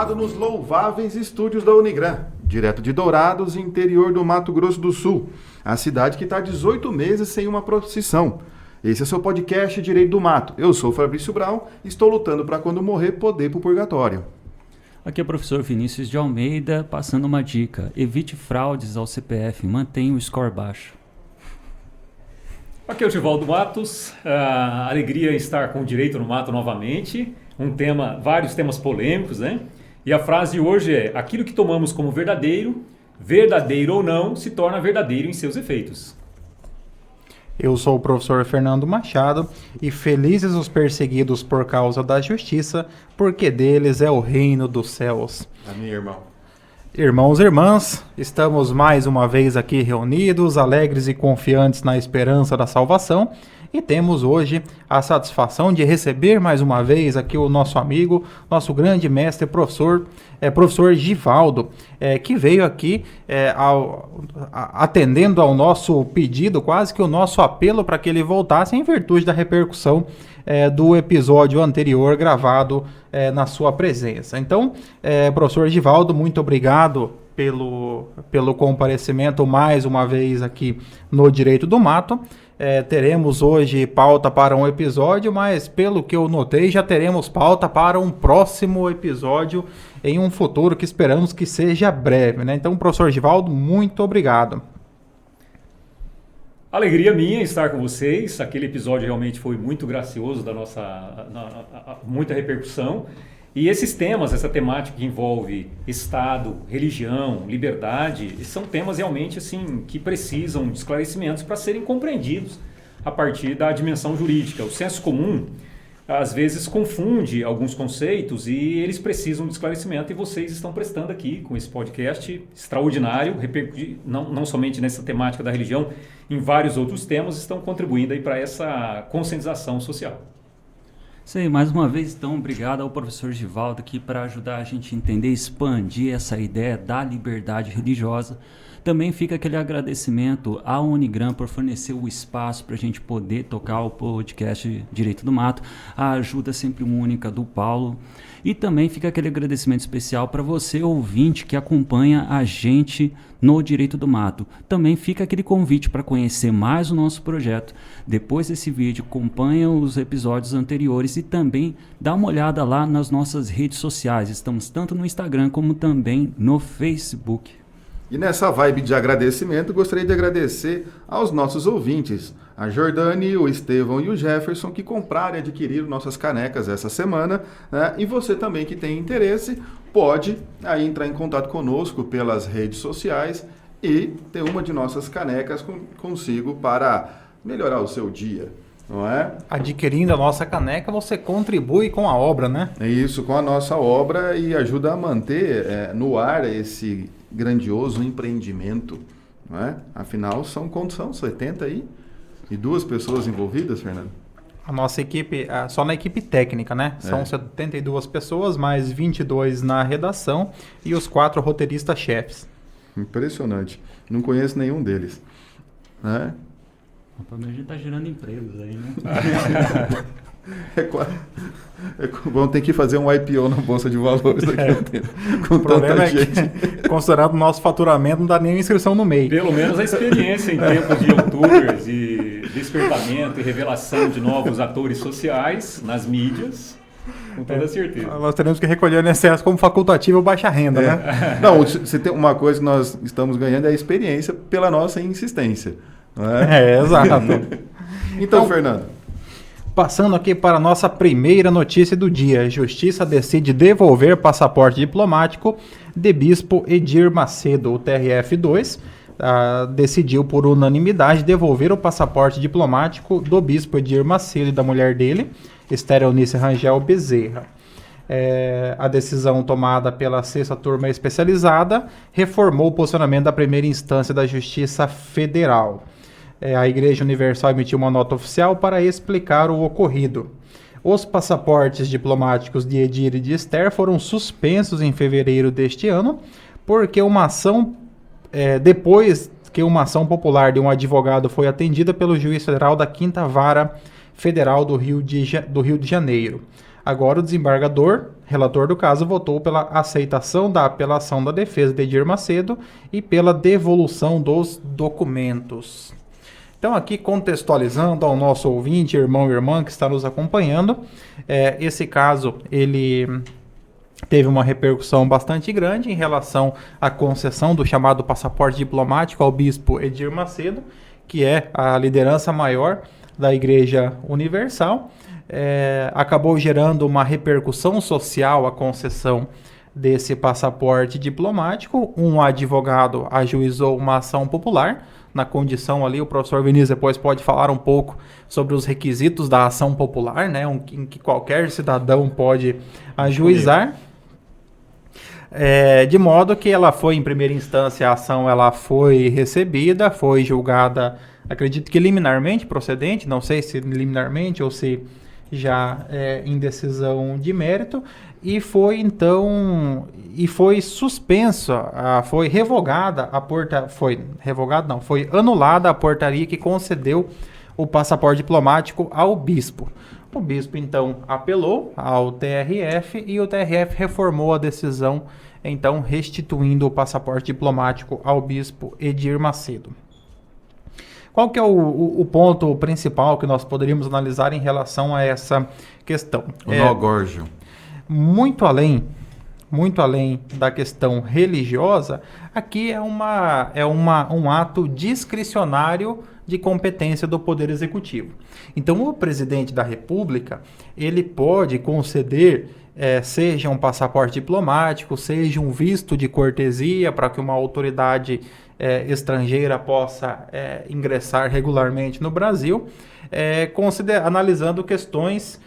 gravado nos louváveis estúdios da Unigran, direto de Dourados, interior do Mato Grosso do Sul, a cidade que está há 18 meses sem uma procissão. Esse é seu podcast Direito do Mato. Eu sou o Fabrício Brown e estou lutando para quando morrer poder ir para o purgatório. Aqui é o professor Vinícius de Almeida, passando uma dica. Evite fraudes ao CPF, mantenha o score baixo. Aqui é o Givaldo Matos, alegria em estar com o Direito no Mato novamente, vários temas polêmicos, né? E a frase de hoje é: aquilo que tomamos como verdadeiro, verdadeiro ou não, se torna verdadeiro em seus efeitos. Eu sou o professor Fernando Machado e felizes os perseguidos por causa da justiça, porque deles é o reino dos céus. Amém, irmão. Irmãos e irmãs, estamos mais uma vez aqui reunidos, alegres e confiantes na esperança da salvação, e temos hoje a satisfação de receber mais uma vez aqui o nosso amigo, nosso grande mestre, professor Givaldo, que veio aqui atendendo ao nosso pedido, quase que o nosso apelo para que ele voltasse em virtude da repercussão do episódio anterior gravado na sua presença. Então, professor Givaldo, muito obrigado pelo comparecimento mais uma vez aqui no Direito do Mato. Teremos hoje pauta para um episódio, mas pelo que eu notei, já teremos pauta para um próximo episódio em um futuro que esperamos que seja breve, né? Então, professor Givaldo, muito obrigado. Alegria minha estar com vocês. Aquele episódio realmente foi muito gracioso, muita repercussão. E esses temas, essa temática que envolve Estado, religião, liberdade, são temas realmente assim, que precisam de esclarecimentos para serem compreendidos a partir da dimensão jurídica. O senso comum, às vezes, confunde alguns conceitos e eles precisam de esclarecimento, e vocês estão prestando aqui com esse podcast extraordinário, não somente nessa temática da religião, em vários outros temas, estão contribuindo aí para essa conscientização social. Sim, mais uma vez, então, obrigado ao professor Givaldo aqui para ajudar a gente a entender e expandir essa ideia da liberdade religiosa. Também fica aquele agradecimento à Unigran por fornecer o espaço para a gente poder tocar o podcast Direito do Mato, a ajuda sempre única do Paulo. E também fica aquele agradecimento especial para você, ouvinte, que acompanha a gente no Direito do Mato. Também fica aquele convite para conhecer mais o nosso projeto. Depois desse vídeo, acompanha os episódios anteriores e também dá uma olhada lá nas nossas redes sociais. Estamos tanto no Instagram como também no Facebook. E nessa vibe de agradecimento, gostaria de agradecer aos nossos ouvintes, a Jordane, o Estevão e o Jefferson, que compraram e adquiriram nossas canecas essa semana, né? E você também que tem interesse, pode aí entrar em contato conosco pelas redes sociais e ter uma de nossas canecas consigo para melhorar o seu dia, não é? Adquirindo a nossa caneca, você contribui com a obra, né? É isso, com a nossa obra, e ajuda a manter no ar esse grandioso empreendimento, não é? Afinal, quantos são? 72 pessoas envolvidas, Fernando? A nossa equipe, só na equipe técnica, né? São 72 pessoas, mais 22 na redação e os 4 roteiristas-chefes. Impressionante. Não conheço nenhum deles, né? A gente está gerando empregos aí, né? Vamos ter que fazer um IPO na Bolsa de Valores daqui a tempo. Com o problema tanta gente. Que, considerado o nosso faturamento, não dá nem inscrição no MEI. Pelo menos a experiência em tempos de youtubers e despertamento e revelação de novos atores sociais nas mídias, com toda certeza. Nós teremos que recolher o INSS como facultativo ou baixa renda, né? Não, se tem uma coisa que nós estamos ganhando é a experiência pela nossa insistência. Não é? Exato. Então, Fernando. Passando aqui para a nossa primeira notícia do dia. Justiça decide devolver passaporte diplomático de Bispo Edir Macedo. O TRF2 decidiu por unanimidade devolver o passaporte diplomático do Bispo Edir Macedo e da mulher dele, Esther Eunice Rangel Bezerra. A decisão tomada pela 6ª Turma Especializada reformou o posicionamento da primeira instância da Justiça Federal. A Igreja Universal emitiu uma nota oficial para explicar o ocorrido. Os passaportes diplomáticos de Edir e de Esther foram suspensos em fevereiro deste ano, porque depois que uma ação popular de um advogado foi atendida pelo juiz federal da 5ª Vara Federal do Rio de Janeiro. Agora o desembargador, relator do caso, votou pela aceitação da apelação da defesa de Edir Macedo e pela devolução dos documentos. Então, aqui contextualizando ao nosso ouvinte, irmão e irmã que está nos acompanhando, esse caso, ele teve uma repercussão bastante grande em relação à concessão do chamado passaporte diplomático ao bispo Edir Macedo, que é a liderança maior da Igreja Universal. Acabou gerando uma repercussão social a concessão desse passaporte diplomático. Um advogado ajuizou uma ação popular, na condição ali, o professor Vinícius depois pode falar um pouco sobre os requisitos da ação popular, né, em que qualquer cidadão pode ajuizar. De modo que ela foi, em primeira instância, a ação ela foi recebida, foi julgada, acredito que liminarmente procedente, não sei se liminarmente ou se já em decisão de mérito, e foi então, foi suspensa, foi revogada foi anulada a portaria que concedeu o passaporte diplomático ao bispo. O bispo então apelou ao TRF e o TRF reformou a decisão, então restituindo o passaporte diplomático ao bispo Edir Macedo. Qual que é o ponto principal que nós poderíamos analisar em relação a essa questão? O nó górgio. Muito além da questão religiosa, aqui é um ato discricionário de competência do Poder Executivo. Então, o presidente da República, ele pode conceder, seja um passaporte diplomático, seja um visto de cortesia para que uma autoridade estrangeira possa ingressar regularmente no Brasil, analisando questões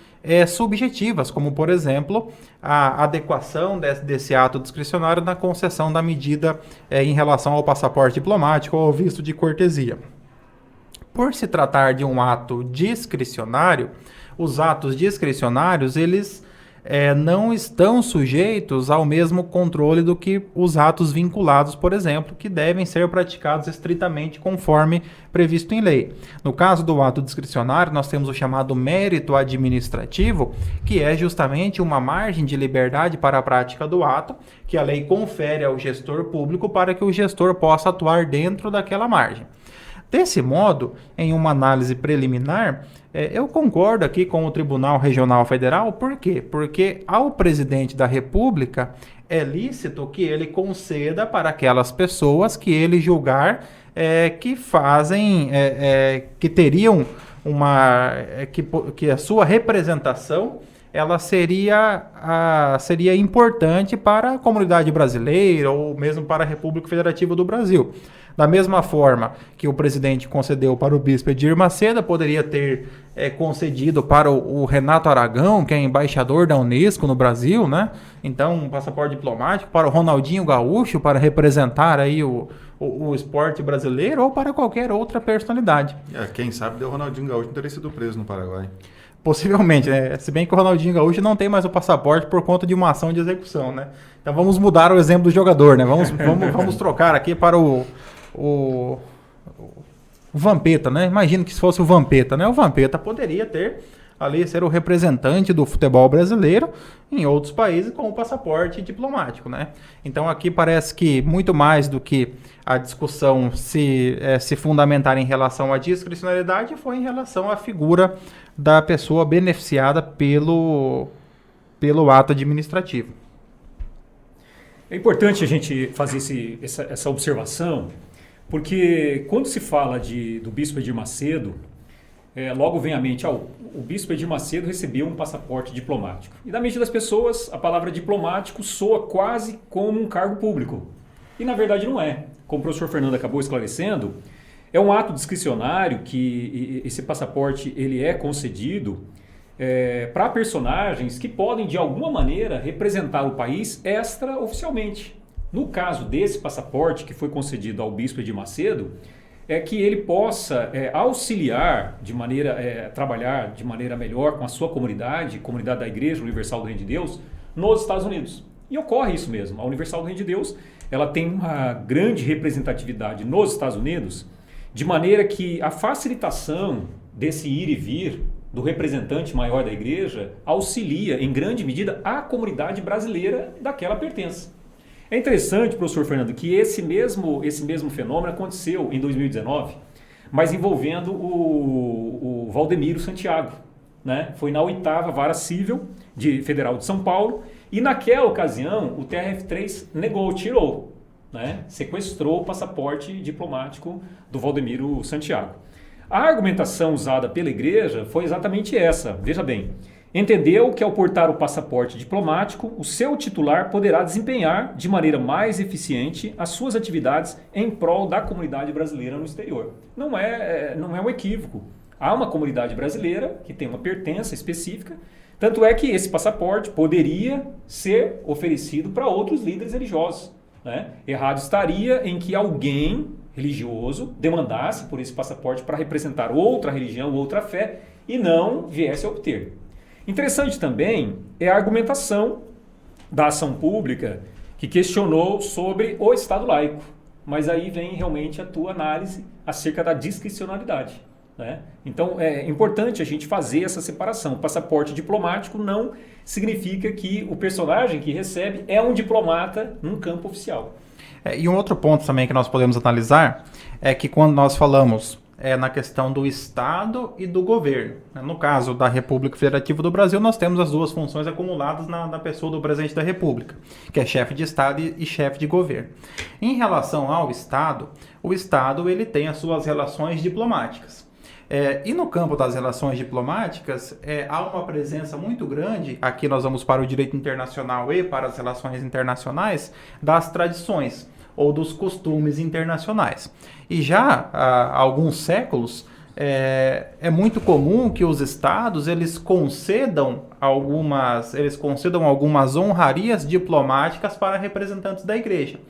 subjetivas, como, por exemplo, a adequação desse ato discricionário na concessão da medida em relação ao passaporte diplomático ou ao visto de cortesia. Por se tratar de um ato discricionário, os atos discricionários, eles não estão sujeitos ao mesmo controle do que os atos vinculados, por exemplo, que devem ser praticados estritamente conforme previsto em lei. No caso do ato discricionário, nós temos o chamado mérito administrativo, que é justamente uma margem de liberdade para a prática do ato, que a lei confere ao gestor público para que o gestor possa atuar dentro daquela margem. Desse modo, em uma análise preliminar, eu concordo aqui com o Tribunal Regional Federal. Por quê? Porque ao presidente da República é lícito que ele conceda para aquelas pessoas que ele julgar que fazem, que teriam que a sua representação ela seria importante para a comunidade brasileira ou mesmo para a República Federativa do Brasil. Da mesma forma que o presidente concedeu para o bispo Edir Macedo, poderia ter concedido para o Renato Aragão, que é embaixador da Unesco no Brasil, né? Então, um passaporte diplomático para o Ronaldinho Gaúcho, para representar aí o esporte brasileiro, ou para qualquer outra personalidade. Quem sabe o Ronaldinho Gaúcho não teria sido preso no Paraguai. Possivelmente, né? Se bem que o Ronaldinho Gaúcho não tem mais o passaporte por conta de uma ação de execução, né? Então vamos mudar o exemplo do jogador, né? Vamos trocar aqui para o Vampeta, né? Imagina que se fosse o Vampeta, né? O Vampeta poderia ser o representante do futebol brasileiro em outros países com o passaporte diplomático, né? Então aqui parece que muito mais do que a discussão se fundamentar em relação à discricionalidade foi em relação à figura da pessoa beneficiada pelo ato administrativo. É importante a gente fazer essa observação, porque quando se fala do bispo Edir Macedo, logo vem à mente, o bispo Edir Macedo recebeu um passaporte diplomático. E na mente das pessoas, a palavra diplomático soa quase como um cargo público. E na verdade não é. Como o professor Fernando acabou esclarecendo, é um ato discricionário que esse passaporte ele é concedido para personagens que podem de alguma maneira representar o país extraoficialmente. No caso desse passaporte que foi concedido ao bispo Edir Macedo, é que ele possa auxiliar trabalhar de maneira melhor com a sua comunidade da Igreja Universal do Reino de Deus nos Estados Unidos. E ocorre isso mesmo. A Universal do Reino de Deus ela tem uma grande representatividade nos Estados Unidos, de maneira que a facilitação desse ir e vir do representante maior da igreja auxilia, em grande medida, a comunidade brasileira daquela pertença. É interessante, professor Fernando, que esse mesmo fenômeno aconteceu em 2019, mas envolvendo o Valdemiro Santiago, né? Foi na 8ª Vara Civil Federal de São Paulo, e naquela ocasião o TRF3 negou, tirou, né? Sequestrou o passaporte diplomático do Valdemiro Santiago. A argumentação usada pela igreja foi exatamente essa, veja bem, entendeu que ao portar o passaporte diplomático, o seu titular poderá desempenhar de maneira mais eficiente as suas atividades em prol da comunidade brasileira no exterior. Não é um equívoco. Há uma comunidade brasileira que tem uma pertença específica, tanto é que esse passaporte poderia ser oferecido para outros líderes religiosos, né? Errado estaria em que alguém religioso demandasse por esse passaporte para representar outra religião, outra fé, e não viesse a obter. Interessante também é a argumentação da ação pública que questionou sobre o Estado laico, mas aí vem realmente a tua análise acerca da discricionalidade, né? Então é importante a gente fazer essa separação. O passaporte diplomático não significa que o personagem que recebe é um diplomata num campo oficial. E um outro ponto também que nós podemos analisar é que quando nós falamos na questão do Estado e do governo, né? No caso da República Federativa do Brasil, nós temos as duas funções acumuladas na pessoa do presidente da República, que é chefe de Estado e chefe de governo. Em relação ao Estado, o Estado ele tem as suas relações diplomáticas. E no campo das relações diplomáticas, há uma presença muito grande, aqui nós vamos para o direito internacional e para as relações internacionais, das tradições ou dos costumes internacionais. E já há alguns séculos, é muito comum que os estados eles concedam algumas honrarias diplomáticas para representantes da igreja.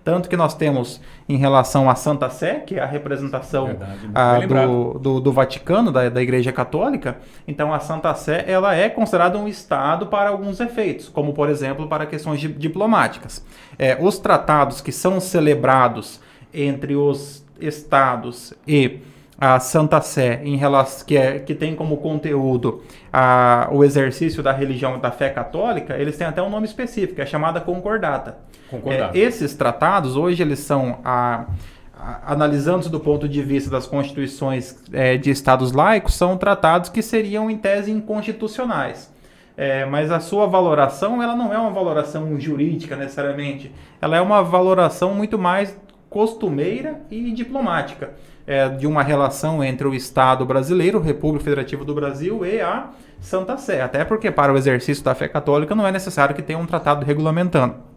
Tanto que nós temos em relação à Santa Sé, que é a representação do Vaticano, da Igreja Católica. Então a Santa Sé ela é considerada um Estado para alguns efeitos, como por exemplo para questões diplomáticas. Os tratados que são celebrados entre os Estados e a Santa Sé, que tem como conteúdo o exercício da religião da fé católica, eles têm até um nome específico, é chamada Concordata. Esses tratados, hoje, eles são, analisando do ponto de vista das constituições de estados laicos, são tratados que seriam, em tese, inconstitucionais. Mas a sua valoração, ela não é uma valoração jurídica, necessariamente. Ela é uma valoração muito mais costumeira e diplomática, de uma relação entre o Estado brasileiro, República Federativa do Brasil, e a Santa Sé. Até porque, para o exercício da fé católica, não é necessário que tenha um tratado regulamentando.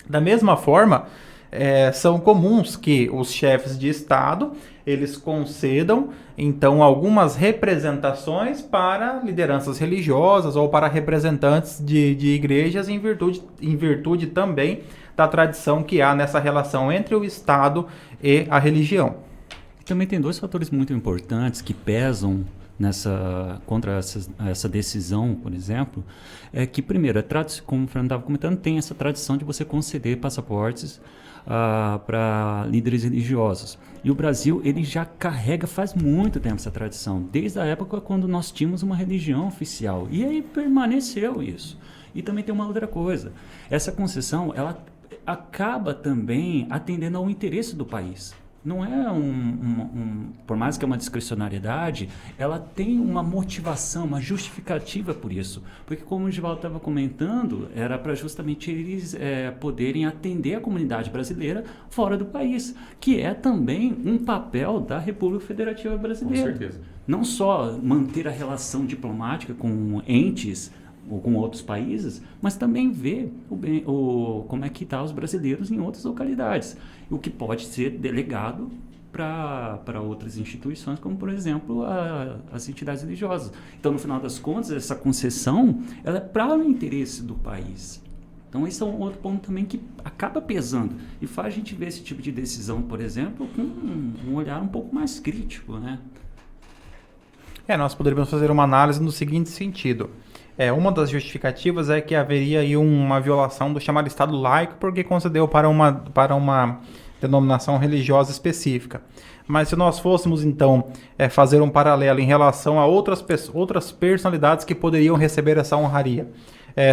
Da mesma forma, são comuns que os chefes de Estado eles concedam, então, algumas representações para lideranças religiosas ou para representantes de igrejas em virtude também da tradição que há nessa relação entre o Estado e a religião. Também tem dois fatores muito importantes que pesam contra essa decisão, por exemplo, que primeiro, como o Fernando estava comentando, tem essa tradição de você conceder passaportes para líderes religiosos. E o Brasil, ele já carrega faz muito tempo essa tradição, desde a época quando nós tínhamos uma religião oficial. E aí permaneceu isso. E também tem uma outra coisa, essa concessão, ela acaba também atendendo ao interesse do país. Não é por mais que é uma discricionariedade, ela tem uma motivação, uma justificativa por isso. Porque como o Givaldo estava comentando, era para justamente eles poderem atender a comunidade brasileira fora do país, que é também um papel da República Federativa Brasileira. Com certeza. Não só manter a relação diplomática com entes ou com outros países, mas também ver como é que estão os brasileiros em outras localidades. O que pode ser delegado para outras instituições, como, por exemplo, as entidades religiosas. Então, no final das contas, essa concessão ela é para o interesse do país. Então, esse é um outro ponto também que acaba pesando e faz a gente ver esse tipo de decisão, por exemplo, com um olhar um pouco mais crítico, né? Nós poderíamos fazer uma análise no seguinte sentido. Uma das justificativas é que haveria aí uma violação do chamado Estado laico, porque concedeu para uma denominação religiosa específica. Mas se nós fôssemos, então, fazer um paralelo em relação a outras personalidades que poderiam receber essa honraria.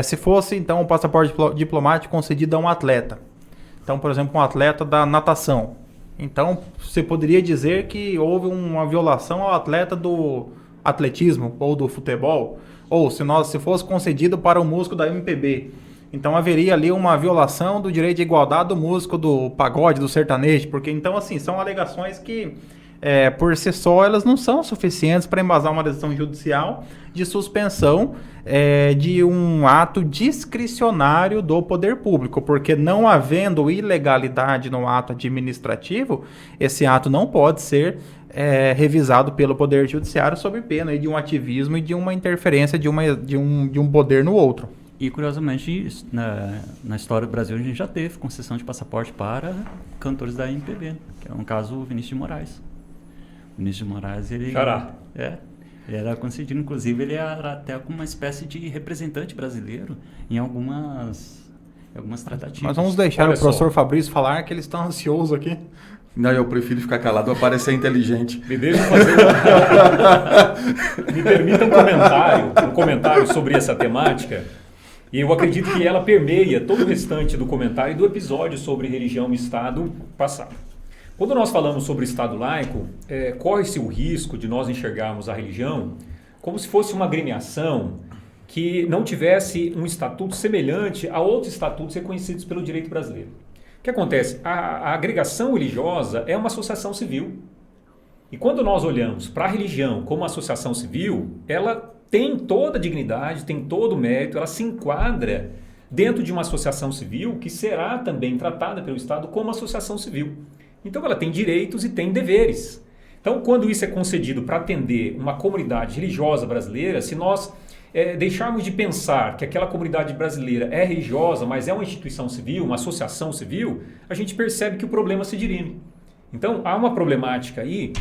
Se fosse, então, um passaporte diplomático concedido a um atleta. Então, por exemplo, um atleta da natação. Então, você poderia dizer que houve uma violação ao atleta do atletismo ou do futebol. Ou se fosse concedido para um músico da MPB. Então haveria ali uma violação do direito de igualdade do músico do pagode, do sertanejo, porque então assim, são alegações que por si só elas não são suficientes para embasar uma decisão judicial de suspensão de um ato discricionário do poder público, porque não havendo ilegalidade no ato administrativo, esse ato não pode ser revisado pelo Poder Judiciário sob pena aí de um ativismo e de uma interferência de um poder no outro. E, curiosamente, na história do Brasil, a gente já teve concessão de passaporte para cantores da MPB, que é um caso do Vinícius de Moraes. O Vinícius de Moraes, ele era concedido, inclusive, ele era até como uma espécie de representante brasileiro em algumas tratativas. Mas vamos deixar o professor Fabrício falar, que ele está ansioso aqui. Não, eu prefiro ficar calado para parecer inteligente. Me deixa fazer Me permita um comentário sobre essa temática. E eu acredito que ela permeia todo o restante do comentário e do episódio sobre religião e Estado passado. Quando nós falamos sobre Estado laico, corre-se o risco de nós enxergarmos a religião como se fosse uma agremiação que não tivesse um estatuto semelhante a outros estatutos reconhecidos pelo direito brasileiro. O que acontece? A agregação religiosa é uma associação civil. E quando nós olhamos para a religião como associação civil, ela tem toda a dignidade, tem todo o mérito, ela se enquadra dentro de uma associação civil que será também tratada pelo Estado como associação civil. Então ela tem direitos e tem deveres. Então quando isso é concedido para atender uma comunidade religiosa brasileira, se nós deixarmos de pensar que aquela comunidade brasileira é religiosa, mas é uma instituição civil, uma associação civil, a gente percebe que o problema se dirime. Então há uma problemática aí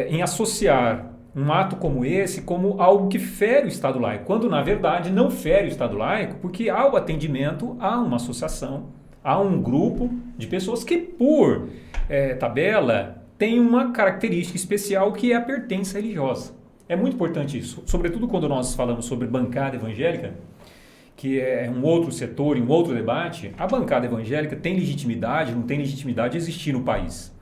em associar um ato como esse como algo que fere o Estado laico, quando na verdade não fere o Estado laico, porque há o atendimento a uma associação, a um grupo de pessoas que por tabela tem uma característica especial que é a pertença religiosa. É muito importante isso, sobretudo quando nós falamos sobre bancada evangélica, que é um outro setor, um outro debate. A bancada evangélica tem legitimidade, não tem legitimidade de existir no país.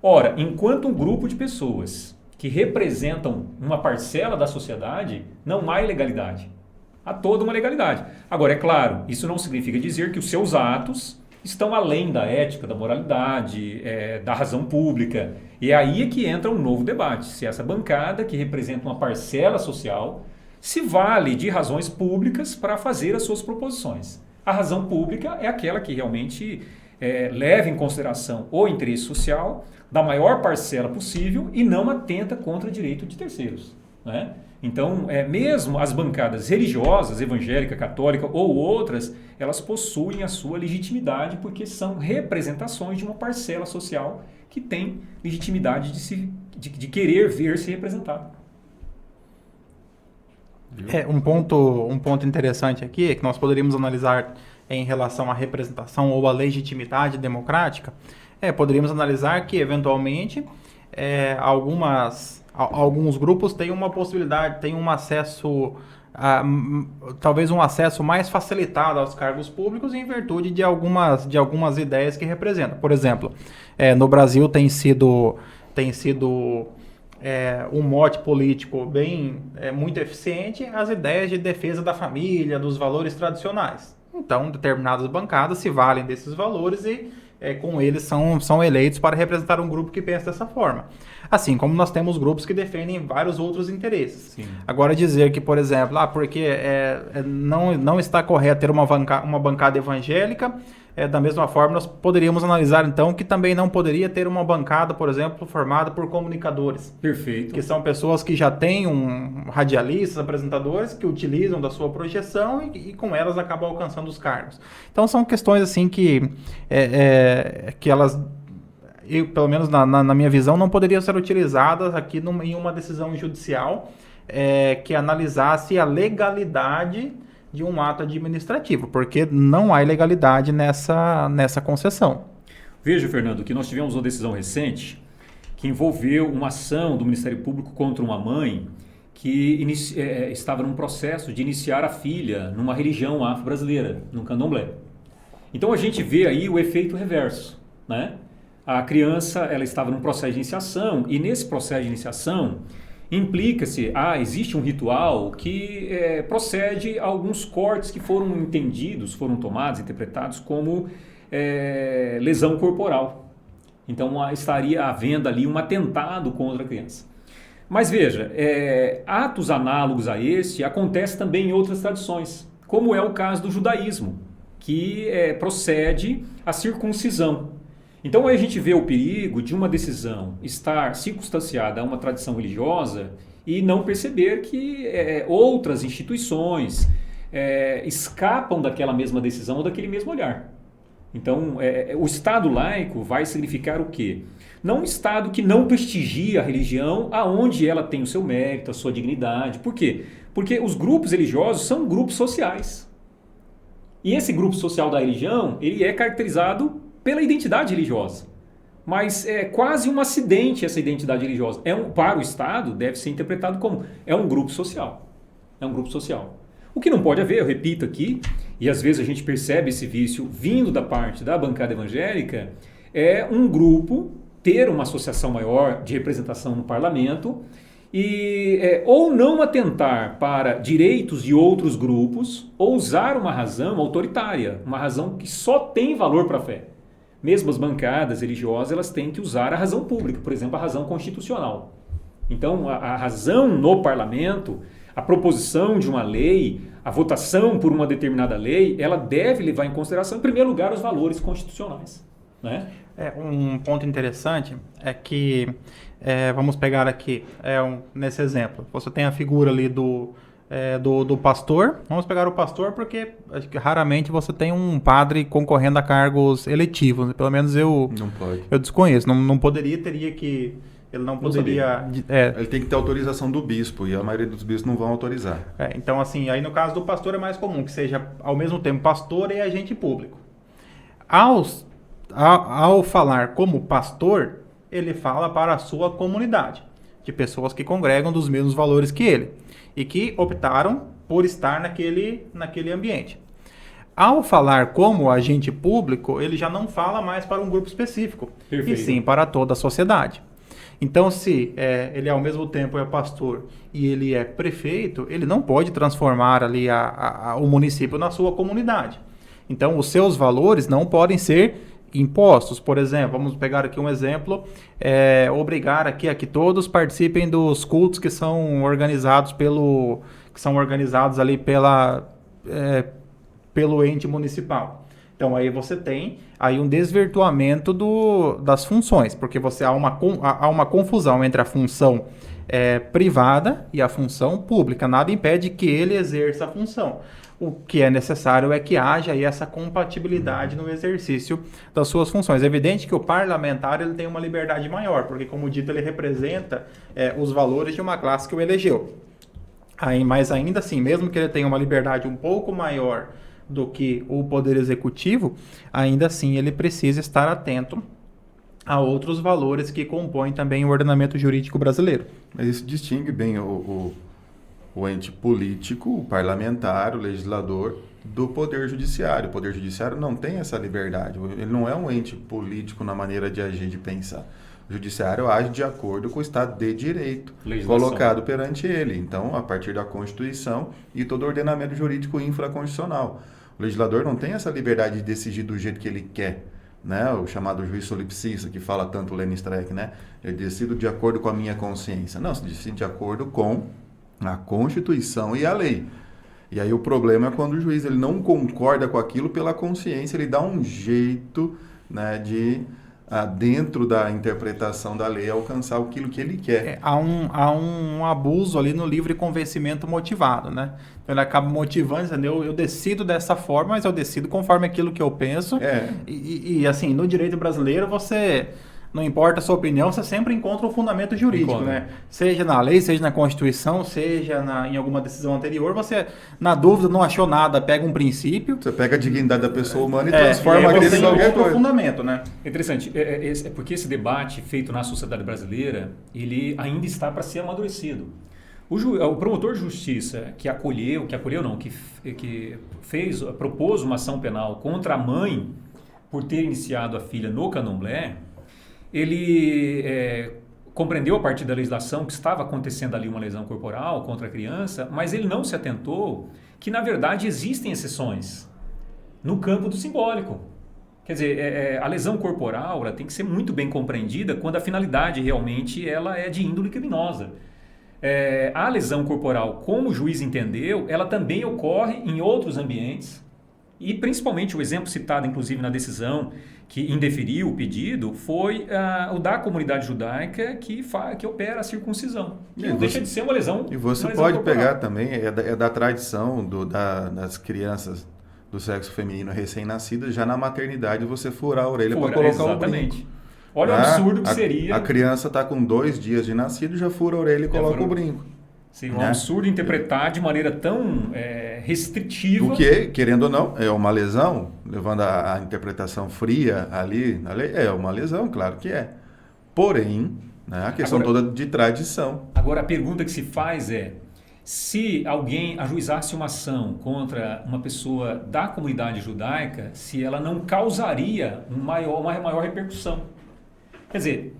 Ora, enquanto um grupo de pessoas que representam uma parcela da sociedade, não há ilegalidade. Há toda uma legalidade. Agora, é claro, isso não significa dizer que os seus atos estão além da ética, da moralidade, da razão pública. E é aí que entra um novo debate. Se essa bancada, que representa uma parcela social, se vale de razões públicas para fazer as suas proposições. A razão pública é aquela que realmente leva em consideração o interesse social da maior parcela possível e não atenta contra o direito de terceiros, né? Então, mesmo as bancadas religiosas, evangélica, católica ou outras, elas possuem a sua legitimidade porque são representações de uma parcela social que tem legitimidade de querer ver-se representada. Um ponto interessante aqui é que nós poderíamos analisar em relação à representação ou à legitimidade democrática. Poderíamos analisar que, eventualmente, alguns grupos têm uma possibilidade, têm um acesso, talvez um acesso mais facilitado aos cargos públicos em virtude de algumas ideias que representam. Por exemplo, no Brasil tem sido um mote político muito eficiente as ideias de defesa da família, dos valores tradicionais. Então, determinadas bancadas se valem desses valores e com eles são eleitos para representar um grupo que pensa dessa forma. Assim como nós temos grupos que defendem vários outros interesses. Sim. Agora dizer que, por exemplo, porque não está correto ter uma bancada evangélica, da mesma forma nós poderíamos analisar então que também não poderia ter uma bancada, por exemplo, formada por comunicadores. Perfeito. Que são pessoas que já têm radialistas, apresentadores, que utilizam da sua projeção e com elas acabam alcançando os cargos. Então são questões assim que elas, pelo menos na minha visão, não poderiam ser utilizadas aqui em uma decisão judicial que analisasse a legalidade de um ato administrativo, porque não há ilegalidade nessa concessão. Veja, Fernando, que nós tivemos uma decisão recente que envolveu uma ação do Ministério Público contra uma mãe que estava num processo de iniciar a filha numa religião afro-brasileira, no candomblé. Então a gente vê aí o efeito reverso, né? A criança, ela estava num processo de iniciação e nesse processo de iniciação implica-se, existe um ritual que procede a alguns cortes que foram entendidos, foram tomados, interpretados como lesão corporal. Então estaria havendo ali um atentado contra a criança. Mas veja, atos análogos a este acontecem também em outras tradições, como é o caso do judaísmo, que procede à circuncisão. Então aí a gente vê o perigo de uma decisão estar circunstanciada a uma tradição religiosa e não perceber que outras instituições escapam daquela mesma decisão ou daquele mesmo olhar. Então o Estado laico vai significar o quê? Não um Estado que não prestigia a religião aonde ela tem o seu mérito, a sua dignidade. Por quê? Porque os grupos religiosos são grupos sociais. E esse grupo social da religião, ele é caracterizado pela identidade religiosa. Mas é quase um acidente essa identidade religiosa. Para o Estado, deve ser interpretado como um grupo social. É um grupo social. O que não pode haver, eu repito aqui, e às vezes a gente percebe esse vício vindo da parte da bancada evangélica, é um grupo ter uma associação maior de representação no parlamento e ou não atentar para direitos de outros grupos ou usar uma razão autoritária, uma razão que só tem valor para a fé. Mesmo as bancadas religiosas, elas têm que usar a razão pública, por exemplo, a razão constitucional. Então, a razão no parlamento, a proposição de uma lei, a votação por uma determinada lei, ela deve levar em consideração, em primeiro lugar, os valores constitucionais, né? Um ponto interessante é que, vamos pegar aqui, nesse exemplo, você tem a figura ali do pastor. Vamos pegar o pastor porque acho que raramente você tem um padre concorrendo a cargos eletivos. Pelo menos eu desconheço. Não poderia, teria que... Ele não poderia... Ele tem que ter autorização do bispo e a maioria dos bispos não vão autorizar. Então, assim, aí no caso do pastor é mais comum que seja ao mesmo tempo pastor e agente público. Ao falar como pastor, ele fala para a sua comunidade, de pessoas que congregam dos mesmos valores que ele e que optaram por estar naquele ambiente. Ao falar como agente público, ele já não fala mais para um grupo específico, Perfeito. e sim para toda a sociedade. Então, se ele ao mesmo tempo é pastor e ele é prefeito, ele não pode transformar ali o município na sua comunidade. Então, os seus valores não podem ser impostos. Por exemplo, vamos pegar aqui um exemplo, obrigar aqui a que todos participem dos cultos que são organizados ali pelo ente municipal. Então aí você tem aí um desvirtuamento das funções, porque há uma confusão entre a função privada e a função pública. Nada impede que ele exerça a função. O que é necessário é que haja aí essa compatibilidade no exercício das suas funções. É evidente que o parlamentar ele tem uma liberdade maior, porque, como dito, ele representa os valores de uma classe que o elegeu. Mas ainda assim, mesmo que ele tenha uma liberdade um pouco maior do que o Poder Executivo, ainda assim ele precisa estar atento a outros valores que compõem também o ordenamento jurídico brasileiro. Mas isso distingue bem o ente político, o parlamentar, o legislador, do Poder Judiciário. O Poder Judiciário não tem essa liberdade. Ele não é um ente político na maneira de agir, de pensar. O Judiciário age de acordo com o Estado de Direito colocado perante ele. Então, a partir da Constituição e todo o ordenamento jurídico infraconstitucional. O legislador não tem essa liberdade de decidir do jeito que ele quer, né? O chamado juiz solipsista, que fala tanto o Lenin Streck, né? Eu decido de acordo com a minha consciência. Não, você decide de acordo com a Constituição e a lei. E aí o problema é quando o juiz ele não concorda com aquilo pela consciência, ele dá um jeito, né, de, dentro da interpretação da lei, alcançar aquilo que ele quer. Há um abuso ali no livre convencimento motivado, né? Então ele acaba motivando, dizendo, eu decido dessa forma, mas eu decido conforme aquilo que eu penso. E assim, no direito brasileiro, não importa a sua opinião, você sempre encontra um fundamento jurídico, né? Seja na lei, seja na Constituição, seja em alguma decisão anterior, você, na dúvida, não achou nada, pega um princípio. Você pega a dignidade da pessoa humana e transforma aquilo em qualquer coisa. Fundamento, né? Interessante, é porque esse debate feito na sociedade brasileira, ele ainda está para ser amadurecido. O promotor de justiça que propôs uma ação penal contra a mãe por ter iniciado a filha no candomblé, ele compreendeu a partir da legislação que estava acontecendo ali uma lesão corporal contra a criança, mas ele não se atentou que, na verdade, existem exceções no campo do simbólico. Quer dizer, a lesão corporal ela tem que ser muito bem compreendida quando a finalidade realmente ela é de índole criminosa. A lesão corporal, como o juiz entendeu, ela também ocorre em outros ambientes e principalmente o exemplo citado inclusive na decisão que indeferiu o pedido foi o da comunidade judaica que opera a circuncisão, que não deixa de ser uma lesão. E você pode corporal. Pegar também, é da tradição das crianças do sexo feminino recém-nascidas, já na maternidade você furar a orelha para colocar exatamente. O brinco. Olha o absurdo que seria. A criança está com 2 dias de nascido, já fura a orelha e coloca o brinco. Sim, um absurdo interpretar de maneira tão restritiva. Porque, querendo ou não, é uma lesão, levando a interpretação fria ali na lei, é uma lesão, claro que é. Porém, né, a questão toda de tradição. Agora, a pergunta que se faz é, se alguém ajuizasse uma ação contra uma pessoa da comunidade judaica, se ela não causaria uma maior repercussão. Quer dizer,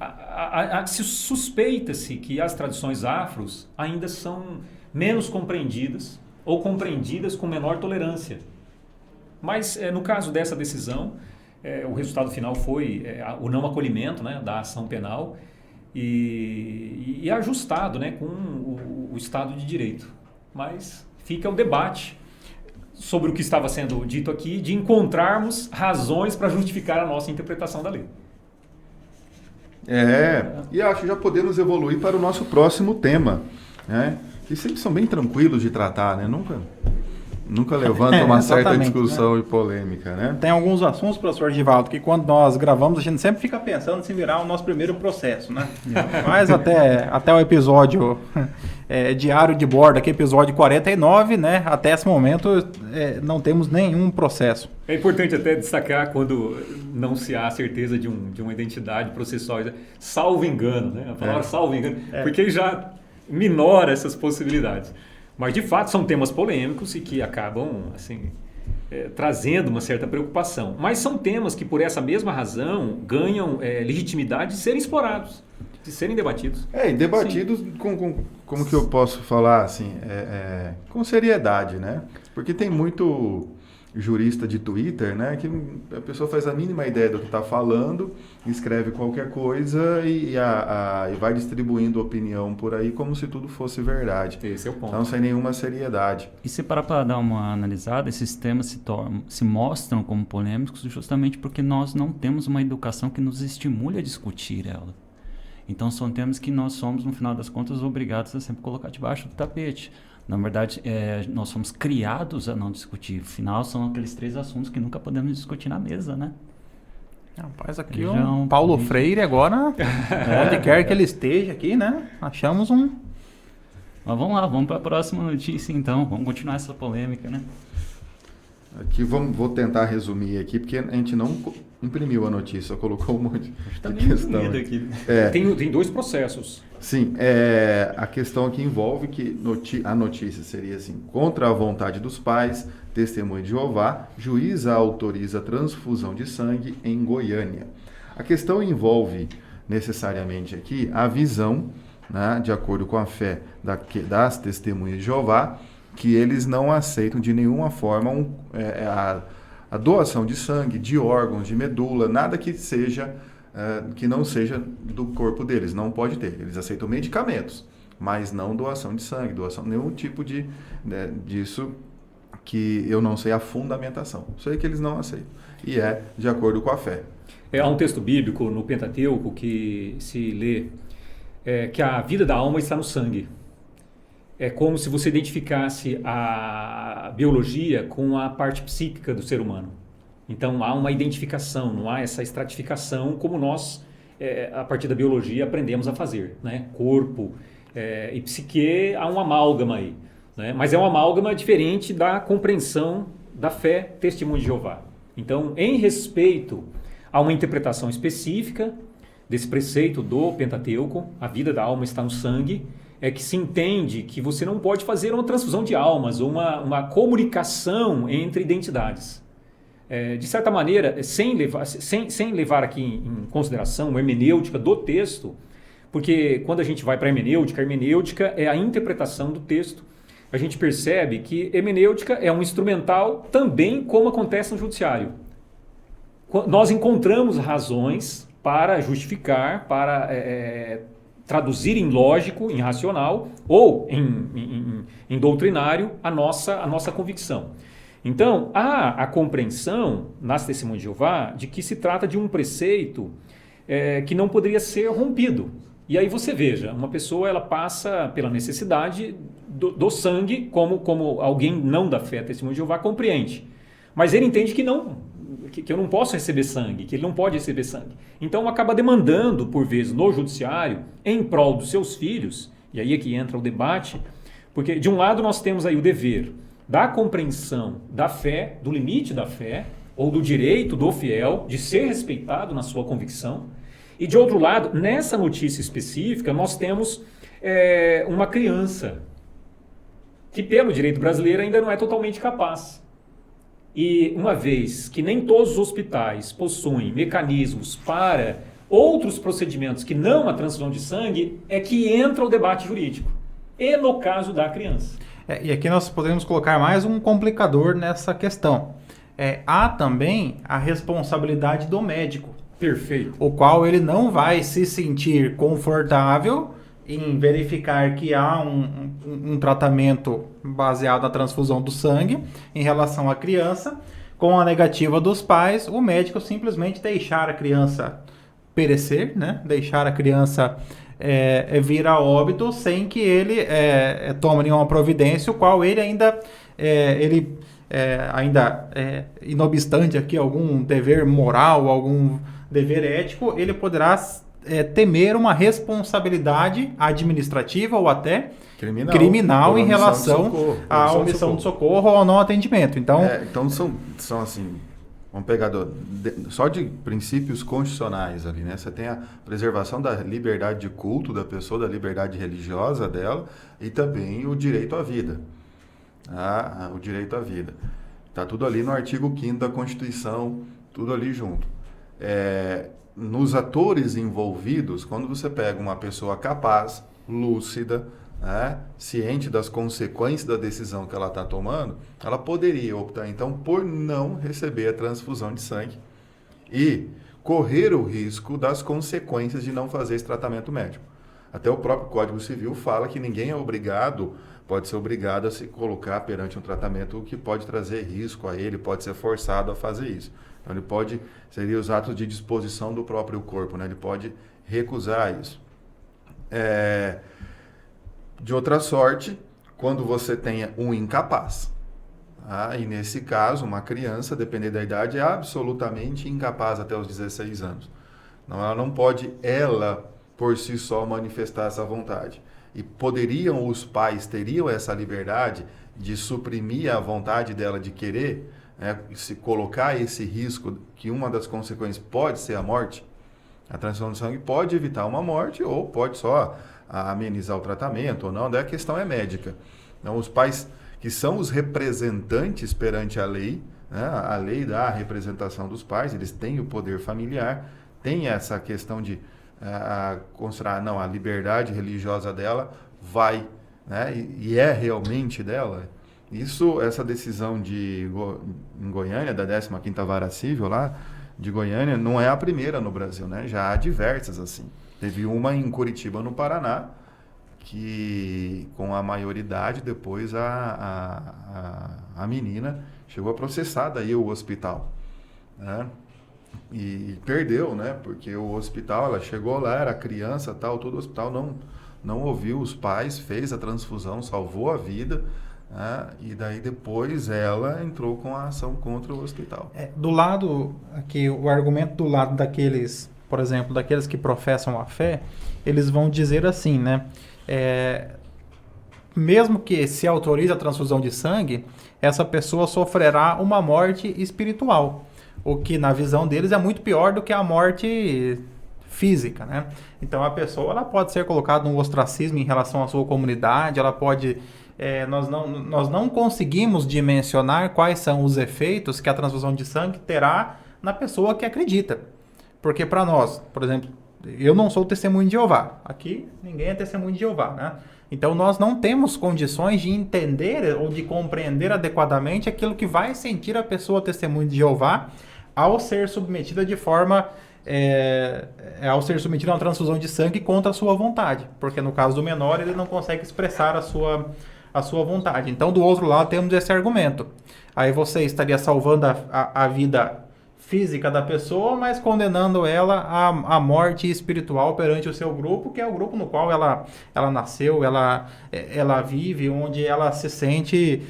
se suspeita-se que as tradições afros ainda são menos compreendidas ou compreendidas com menor tolerância. Mas no caso dessa decisão, o resultado final foi o não acolhimento, né, da ação penal e ajustado, né, com o Estado de Direito. Mas fica o debate sobre o que estava sendo dito aqui, de encontrarmos razões para justificar a nossa interpretação da lei. E acho que já podemos evoluir para o nosso próximo tema, né? Que sempre são bem tranquilos de tratar, né? Nunca levanta uma certa discussão, né? E polêmica, né? Tem alguns assuntos, professor Givaldo, que quando nós gravamos a gente sempre fica pensando se virar o nosso primeiro processo, né? Mas até o episódio diário de bordo, aqui episódio 49, né? Até esse momento não temos nenhum processo. É importante até destacar quando não se há certeza de uma identidade processual, salvo engano, né? A palavra salvo engano, porque já minora essas possibilidades. Mas, de fato, são temas polêmicos e que acabam assim, trazendo uma certa preocupação. Mas são temas que, por essa mesma razão, ganham legitimidade de serem explorados, de serem debatidos. E debatidos como que eu posso falar, assim, com seriedade, né? Porque tem muito jurista de Twitter, né, que a pessoa faz a mínima ideia do que está falando, escreve qualquer coisa e vai distribuindo opinião por aí como se tudo fosse verdade. Esse é o ponto. Então, sem nenhuma seriedade. E se parar para dar uma analisada, esses temas se mostram como polêmicos justamente porque nós não temos uma educação que nos estimule a discutir ela. Então, são temas que nós somos, no final das contas, obrigados a sempre colocar debaixo do tapete. Na verdade, nós somos criados a não discutir. Afinal, são aqueles 3 assuntos que nunca podemos discutir na mesa, né? Rapaz, aqui o Paulo Freire agora, onde quer que ele esteja aqui, né? Achamos um... Mas vamos lá, vamos para a próxima notícia então. Vamos continuar essa polêmica, né? Aqui vou tentar resumir aqui, porque a gente não imprimiu a notícia, colocou um monte de questão. Aqui. Tem 2 processos. Sim, a questão aqui envolve que a notícia seria assim: contra a vontade dos pais, testemunha de Jeová, juíza autoriza transfusão de sangue em Goiânia. A questão envolve necessariamente aqui a visão, né, de acordo com a fé das testemunhas de Jeová, que eles não aceitam de nenhuma forma a doação de sangue, de órgãos, de medula, nada que não seja do corpo deles, não pode ter. Eles aceitam medicamentos, mas não doação de sangue, nenhum tipo disso que eu não sei a fundamentação. Sei que eles não aceitam. E de acordo com a fé. Há um texto bíblico no Pentateuco que se lê que a vida da alma está no sangue. É como se você identificasse a biologia com a parte psíquica do ser humano. Então há uma identificação, não há essa estratificação como nós a partir da biologia, aprendemos a fazer, né? Corpo e psique, há um amálgama aí, né? Mas é um amálgama diferente da compreensão da fé Testemunho de Jeová. Então, em respeito a uma interpretação específica desse preceito do Pentateuco, a vida da alma está no sangue, é que se entende que você não pode fazer uma transfusão de almas ou uma comunicação entre identidades. De certa maneira, sem levar aqui em consideração a hermenêutica do texto, porque quando a gente vai para a hermenêutica é a interpretação do texto, a gente percebe que hermenêutica é um instrumental também como acontece no judiciário. Nós encontramos razões para justificar, para traduzir em lógico, em racional ou em doutrinário a nossa convicção. Então, há a compreensão nas Testemunhas de Jeová de que se trata de um preceito que não poderia ser rompido. E aí você veja, uma pessoa ela passa pela necessidade do sangue como alguém não da fé Testemunho de Jeová compreende. Mas ele entende que eu não posso receber sangue, que ele não pode receber sangue. Então acaba demandando, por vezes, no judiciário, em prol dos seus filhos, e aí é que entra o debate, porque de um lado nós temos aí o dever da compreensão da fé, do limite da fé, ou do direito do fiel de ser respeitado na sua convicção, e de outro lado, nessa notícia específica, nós temos uma criança que pelo direito brasileiro ainda não é totalmente capaz. E uma vez que nem todos os hospitais possuem mecanismos para outros procedimentos que não a transfusão de sangue, é que entra o debate jurídico. E no caso da criança. E aqui nós podemos colocar mais um complicador nessa questão. Há também a responsabilidade do médico. Perfeito. O qual ele não vai se sentir confortável em verificar que há um tratamento baseado na transfusão do sangue em relação à criança. Com a negativa dos pais, o médico simplesmente deixar a criança perecer, né? Deixar a criança vir a óbito sem que ele tome nenhuma providência, o qual ele ainda, não obstante aqui algum dever moral, algum dever ético, ele poderá temer uma responsabilidade administrativa ou até criminal em relação à omissão de socorro ou ao não atendimento. Então, são assim, vamos pegar só de princípios constitucionais ali, né? Você tem a preservação da liberdade de culto da pessoa, da liberdade religiosa dela e também o direito à vida. O direito à vida. Está tudo ali no artigo 5º da Constituição, tudo ali junto. Nos atores envolvidos, quando você pega uma pessoa capaz, lúcida, ciente das consequências da decisão que ela está tomando, ela poderia optar então por não receber a transfusão de sangue e correr o risco das consequências de não fazer esse tratamento médico. Até o próprio Código Civil fala que ninguém pode ser obrigado a se colocar perante um tratamento que pode trazer risco a ele, pode ser forçado a fazer isso. Então seria os atos de disposição do próprio corpo, né? Ele pode recusar isso. De outra sorte, quando você tenha um incapaz, e nesse caso, uma criança, dependendo da idade, é absolutamente incapaz até os 16 anos. Então, ela não pode, por si só, manifestar essa vontade. E os pais teriam essa liberdade de suprimir a vontade dela de querer, se colocar esse risco, que uma das consequências pode ser a morte. A transfusão de sangue pode evitar uma morte ou pode só amenizar o tratamento ou não, daí a questão é médica. Então, os pais que são os representantes perante a lei, né, a lei dá a representação dos pais, eles têm o poder familiar, tem essa questão de considerar, a liberdade religiosa dela vai, né, e é realmente dela. Essa decisão em Goiânia, da 15ª Vara Civil lá de Goiânia, não é a primeira no Brasil, né? Já há diversas assim. Teve uma em Curitiba, no Paraná, que com a maioridade depois a menina chegou a processar daí o hospital, né? E perdeu, né? Porque o hospital, ela chegou lá, era criança, todo o hospital não ouviu os pais, fez a transfusão, salvou a vida. E daí depois ela entrou com a ação contra o hospital. Do lado aqui, o argumento do lado daqueles por exemplo, daqueles que professam a fé, eles vão dizer assim, né? Mesmo que se autorize a transfusão de sangue, essa pessoa sofrerá uma morte espiritual, o que na visão deles é muito pior do que a morte física, né? Então a pessoa ela pode ser colocada num ostracismo em relação à sua comunidade, ela pode... nós não conseguimos dimensionar quais são os efeitos que a transfusão de sangue terá na pessoa que acredita. Porque para nós, por exemplo, eu não sou testemunho de Jeová. Aqui ninguém é testemunho de Jeová, né? Então nós não temos condições de entender ou de compreender adequadamente aquilo que vai sentir a pessoa testemunho de Jeová ao ser submetida de forma... ao ser submetido a uma transfusão de sangue contra a sua vontade. Porque no caso do menor, ele não consegue expressar a sua vontade. Então, do outro lado, temos esse argumento. Aí você estaria salvando a vida física da pessoa, mas condenando ela à morte espiritual perante o seu grupo, que é o grupo no qual ela nasceu, ela vive, onde ela se sente,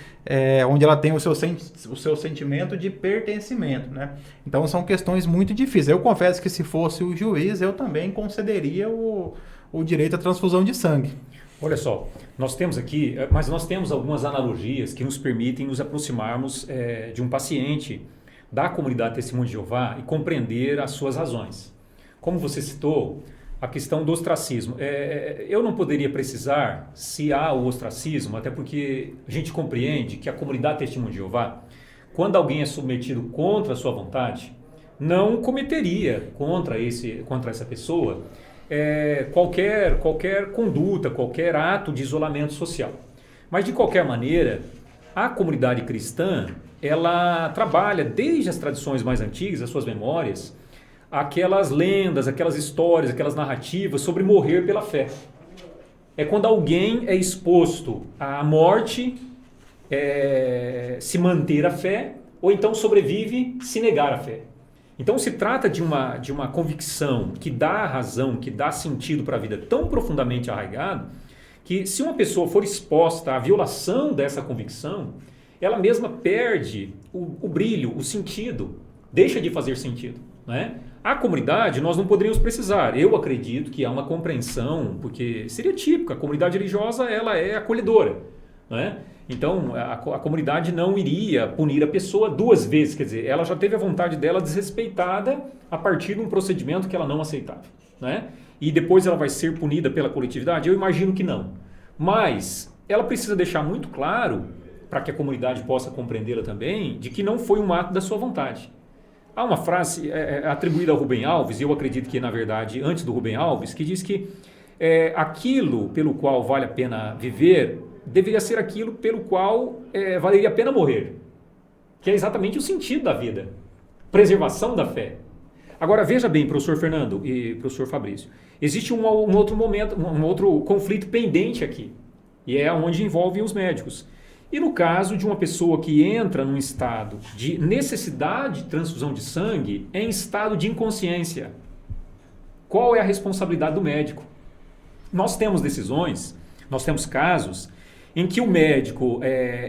onde ela tem o seu sentimento de pertencimento, né? Então são questões muito difíceis. Eu confesso que se fosse o juiz, eu também concederia o direito à transfusão de sangue. Olha só, nós temos aqui, mas nós temos algumas analogias que nos permitem nos aproximarmos de um paciente da comunidade Testemunho de Jeová e compreender as suas razões. Como você citou, a questão do ostracismo. Eu não poderia precisar se há o ostracismo, até porque a gente compreende que a comunidade Testemunho de Jeová, quando alguém é submetido contra a sua vontade, não cometeria contra essa pessoa qualquer conduta, qualquer ato de isolamento social. Mas, de qualquer maneira, a comunidade cristã, ela trabalha desde as tradições mais antigas, as suas memórias, aquelas lendas, aquelas histórias, aquelas narrativas sobre morrer pela fé. É quando alguém é exposto à morte, se manter a fé, ou então sobrevive se negar a fé. Então se trata de uma convicção que dá razão, que dá sentido para a vida tão profundamente arraigado, que se uma pessoa for exposta à violação dessa convicção, ela mesma perde o brilho, o sentido, deixa de fazer sentido, né? A comunidade nós não poderíamos precisar. Eu acredito que há uma compreensão, porque seria típico, a comunidade religiosa ela é acolhedora, né? Então a comunidade não iria punir a pessoa duas vezes, quer dizer, ela já teve a vontade dela desrespeitada a partir de um procedimento que ela não aceitava, né? E depois ela vai ser punida pela coletividade? Eu imagino que não. Mas ela precisa deixar muito claro, para que a comunidade possa compreendê-la também, de que não foi um ato da sua vontade. Há uma frase atribuída ao Rubem Alves, e eu acredito que, na verdade, antes do Rubem Alves, que diz que aquilo pelo qual vale a pena viver deveria ser aquilo pelo qual valeria a pena morrer. Que é exatamente o sentido da vida. Preservação da fé. Agora, veja bem, professor Fernando e professor Fabrício, existe um outro momento, um outro conflito pendente aqui, e é onde envolve os médicos. E no caso de uma pessoa que entra num estado de necessidade de transfusão de sangue em estado de inconsciência, qual é a responsabilidade do médico? Nós temos decisões, nós temos casos em que o médico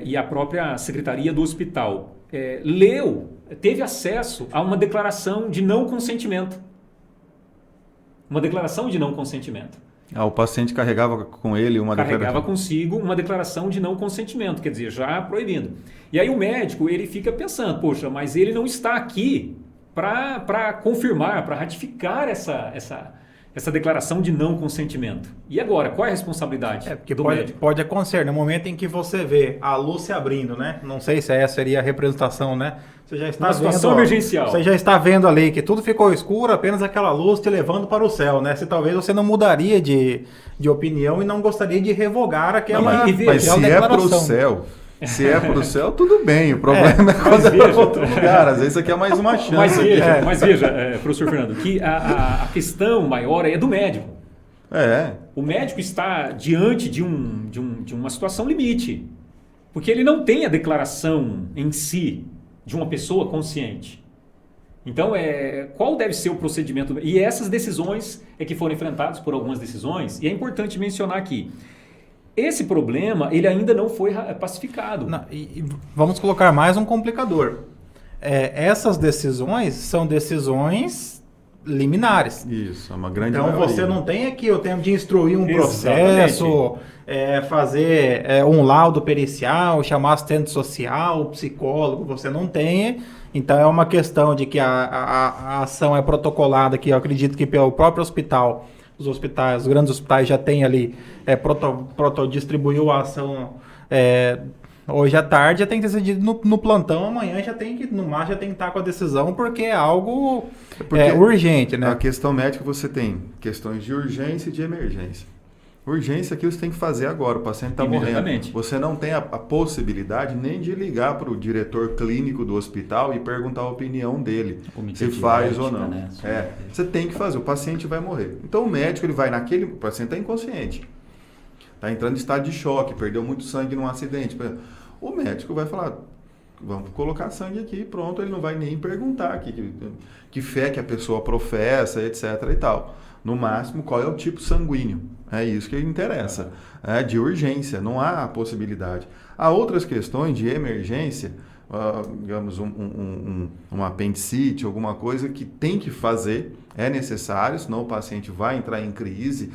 e a própria secretaria do hospital teve acesso a uma declaração de não consentimento. Uma declaração de não consentimento. O paciente carregava com ele uma declaração. Carregava consigo uma declaração de não consentimento, quer dizer, já proibindo. E aí o médico, ele fica pensando, poxa, mas ele não está aqui para confirmar, para ratificar essa declaração de não consentimento. E agora, qual é a responsabilidade do médico? Pode acontecer no momento em que você vê a luz se abrindo, né? Não sei se essa seria a representação, né? Você já está uma situação emergencial. Você já está vendo ali que tudo ficou escuro, apenas aquela luz te levando para o céu, né? Se talvez você não mudaria de opinião e não gostaria de revogar aquela declaração. Mas se é para o céu... Se é para o céu, tudo bem. O problema é quando é para outro lugar. Às vezes isso aqui é mais uma chance. Mas veja, professor Fernando, que a questão maior é do médico. O médico está diante de uma situação limite. Porque ele não tem a declaração em si de uma pessoa consciente. Então, qual deve ser o procedimento? E essas decisões que foram enfrentadas por algumas decisões, e é importante mencionar aqui, esse problema ele ainda não foi pacificado. E vamos colocar mais um complicador. Essas decisões são decisões liminares. Isso, é uma grande Então maioria. você não tem aqui o tempo de instruir um Exatamente. processo, fazer um laudo pericial, chamar assistente social, psicólogo, você não tem. Então é uma questão de que a ação é protocolada, que eu acredito que pelo próprio hospital, os grandes hospitais já têm ali, distribuiu a ação hoje à tarde, já tem que ser decidido no plantão, amanhã já tem que, no máximo, já tem que estar com a decisão, porque é algo urgente, né? A questão médica você tem questões de urgência e de emergência. Urgência é aquilo que você tem que fazer agora, o paciente está morrendo. Imediatamente. Você não tem a possibilidade nem de ligar para o diretor clínico do hospital e perguntar a opinião dele, Comitê se de faz ética, ou não. né? Você tem que fazer, o paciente vai morrer. Então o médico ele vai naquele, o paciente está inconsciente, está entrando em estado de choque, perdeu muito sangue num acidente. O médico vai falar, vamos colocar sangue aqui, pronto, ele não vai nem perguntar que fé que a pessoa professa, etc. e tal. No máximo, qual é o tipo sanguíneo? É isso que interessa. De urgência, não há possibilidade. Há outras questões de emergência, digamos, uma apendicite, alguma coisa que tem que fazer, é necessário, senão o paciente vai entrar em crise,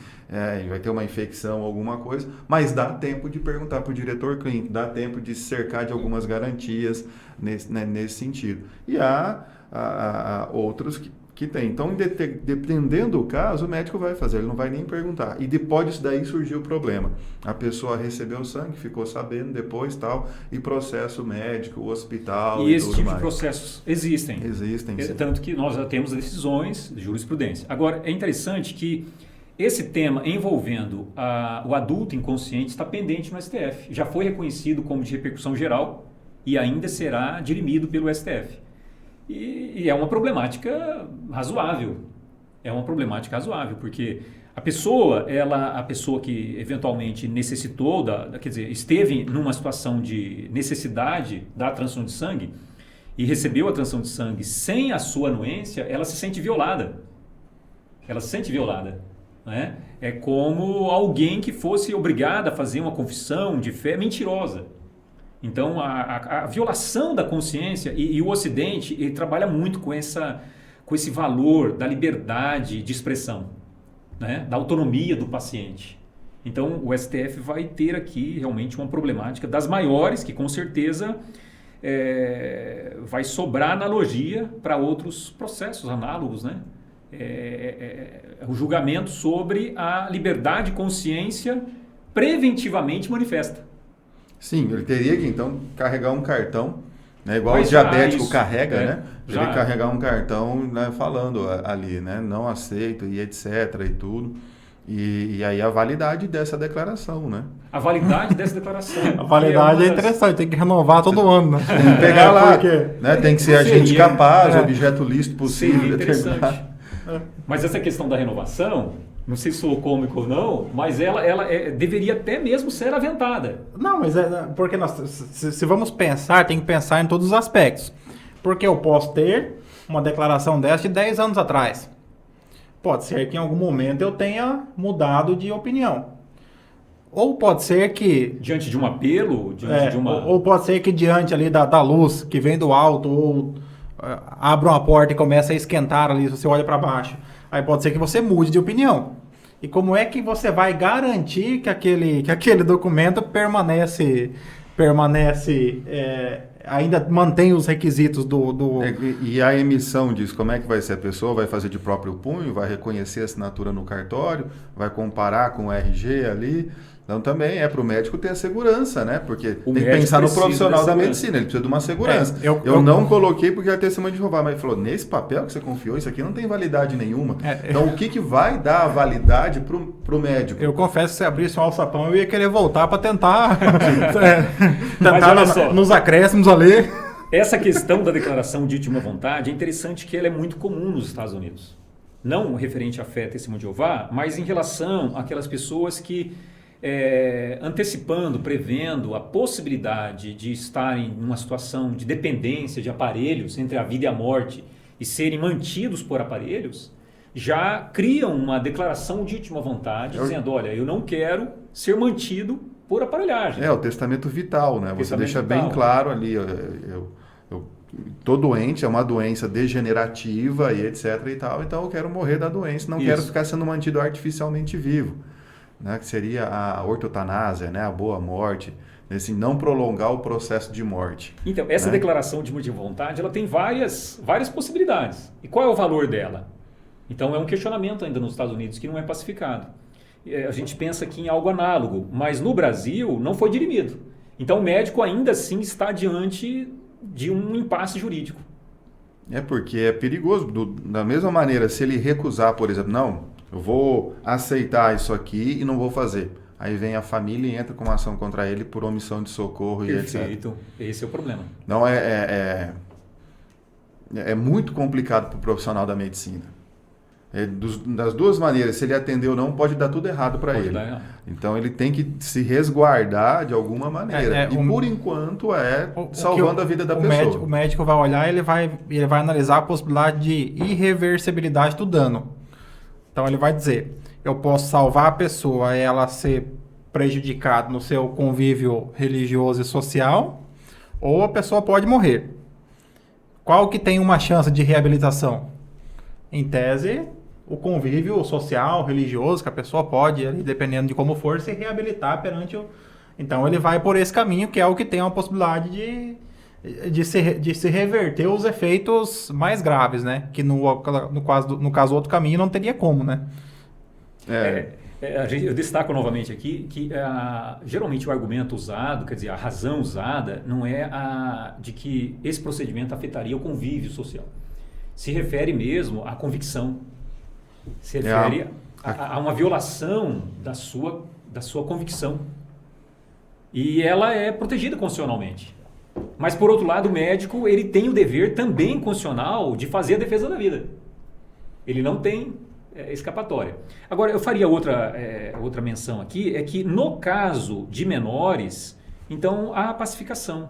vai ter uma infecção, alguma coisa, mas dá tempo de perguntar para o diretor clínico, dá tempo de se cercar de algumas garantias nesse sentido. E há outros que tem. Então, dependendo do caso, o médico vai fazer, ele não vai nem perguntar. E depois disso daí surgiu o problema. A pessoa recebeu o sangue, ficou sabendo depois, tal, e processo médico, o hospital e e esse tudo tipo mais. de processos existem. Existem, sim. Tanto que nós já temos decisões de jurisprudência. Agora, é interessante que esse tema envolvendo o adulto inconsciente está pendente no STF. Já foi reconhecido como de repercussão geral e ainda será dirimido pelo STF. E é uma problemática razoável. É uma problemática razoável, porque a pessoa que eventualmente necessitou, quer dizer, esteve numa situação de necessidade da transfusão de sangue e recebeu a transfusão de sangue sem a sua anuência, ela se sente violada. Ela se sente violada. Né? É como alguém que fosse obrigada a fazer uma confissão de fé mentirosa. Então, a violação da consciência e o Ocidente, ele trabalha muito com esse valor da liberdade de expressão, né? Da autonomia do paciente. Então, o STF vai ter aqui realmente uma problemática das maiores, que com certeza vai sobrar analogia para outros processos análogos, né? O julgamento sobre a liberdade de consciência preventivamente manifesta. Sim, ele teria que, então, carregar um cartão, né, igual Mas o diabético isso, carrega, né? já. Ele carregar um cartão, né, falando ali, né? Não aceito e etc. e tudo. E aí a validade dessa declaração, né? A validade dessa declaração. A validade é interessante, tem que renovar todo ano, né? Tem que pegar lá, Porque né? Tem que ser agente seria, capaz, objeto lícito possível. Seria determinado. interessante. Mas essa questão da renovação, não sei se sou cômico ou não, mas ela deveria até mesmo ser aventada. Não, mas porque se vamos pensar, tem que pensar em todos os aspectos. Porque eu posso ter uma declaração dessa de 10 anos atrás. Pode ser que em algum momento eu tenha mudado de opinião. Ou pode ser que... Diante de um apelo, diante de uma... Ou pode ser que diante ali da luz que vem do alto, ou abre uma porta e começa a esquentar ali, se você olha para baixo. Aí pode ser que você mude de opinião. E como é que você vai garantir que aquele documento permanece ainda mantém os requisitos do... E a emissão disso, como é que vai ser? A pessoa vai fazer de próprio punho, vai reconhecer a assinatura no cartório, vai comparar com o RG ali. Então também é para o médico ter a segurança, né? Porque tem que pensar no profissional da medicina, ele precisa de uma segurança. Eu não coloquei porque ia ter testemunho de roubar, mas ele falou, nesse papel que você confiou, isso aqui não tem validade nenhuma. Então o que vai dar a validade para o médico? Eu confesso que se abrisse um alçapão, eu ia querer voltar para tentar, nos acréscimos ali. Essa questão da declaração de última vontade é interessante que ela é muito comum nos Estados Unidos. Não referente à fé testemunho de Jeová, mas em relação àquelas pessoas que antecipando, prevendo a possibilidade de estarem numa situação de dependência de aparelhos entre a vida e a morte e serem mantidos por aparelhos, já criam uma declaração de última vontade, dizendo, olha, eu não quero ser mantido por aparelhagem. O testamento vital, né? Você deixa bem claro ali, tô doente, é uma doença degenerativa e etc e tal, então eu quero morrer da doença, não quero ficar sendo mantido artificialmente vivo, né? Que seria a ortotanásia, né? A boa morte, assim, não prolongar o processo de morte. Então, essa declaração de vontade, ela tem várias possibilidades. E qual é o valor dela? Então, é um questionamento ainda nos Estados Unidos que não é pacificado. A gente pensa aqui em algo análogo, mas no Brasil não foi dirimido. Então, o médico ainda assim está diante de um impasse jurídico. É porque é perigoso. Da mesma maneira, se ele recusar, por exemplo, não, eu vou aceitar isso aqui e não vou fazer. Aí vem a família e entra com uma ação contra ele por omissão de socorro. Perfeito. E etc. Esse é o problema. Então, é muito complicado para o profissional da medicina. Das duas maneiras, se ele atender ou não, pode dar tudo errado para ele. Então ele tem que se resguardar de alguma maneira. Por enquanto salvando a vida da pessoa. O médico vai olhar e ele vai analisar a possibilidade de irreversibilidade do dano. Então ele vai dizer, eu posso salvar a pessoa, ela ser prejudicada no seu convívio religioso e social, ou a pessoa pode morrer. Qual que tem uma chance de reabilitação? Em tese, o convívio social, religioso, que a pessoa pode, dependendo de como for, se reabilitar perante o... Então ele vai por esse caminho, que é o que tem a possibilidade de se reverter os efeitos mais graves, né? Que no caso do outro caminho não teria como, né? Eu destaco novamente aqui que geralmente o argumento usado, quer dizer, a razão usada, não é a de que esse procedimento afetaria o convívio social. Se refere mesmo à convicção. Se refere a uma violação da sua convicção. E ela é protegida constitucionalmente. Mas, por outro lado, o médico ele tem o dever também constitucional de fazer a defesa da vida. Ele não tem escapatória. Agora, eu faria outra menção aqui, é que no caso de menores, então há pacificação.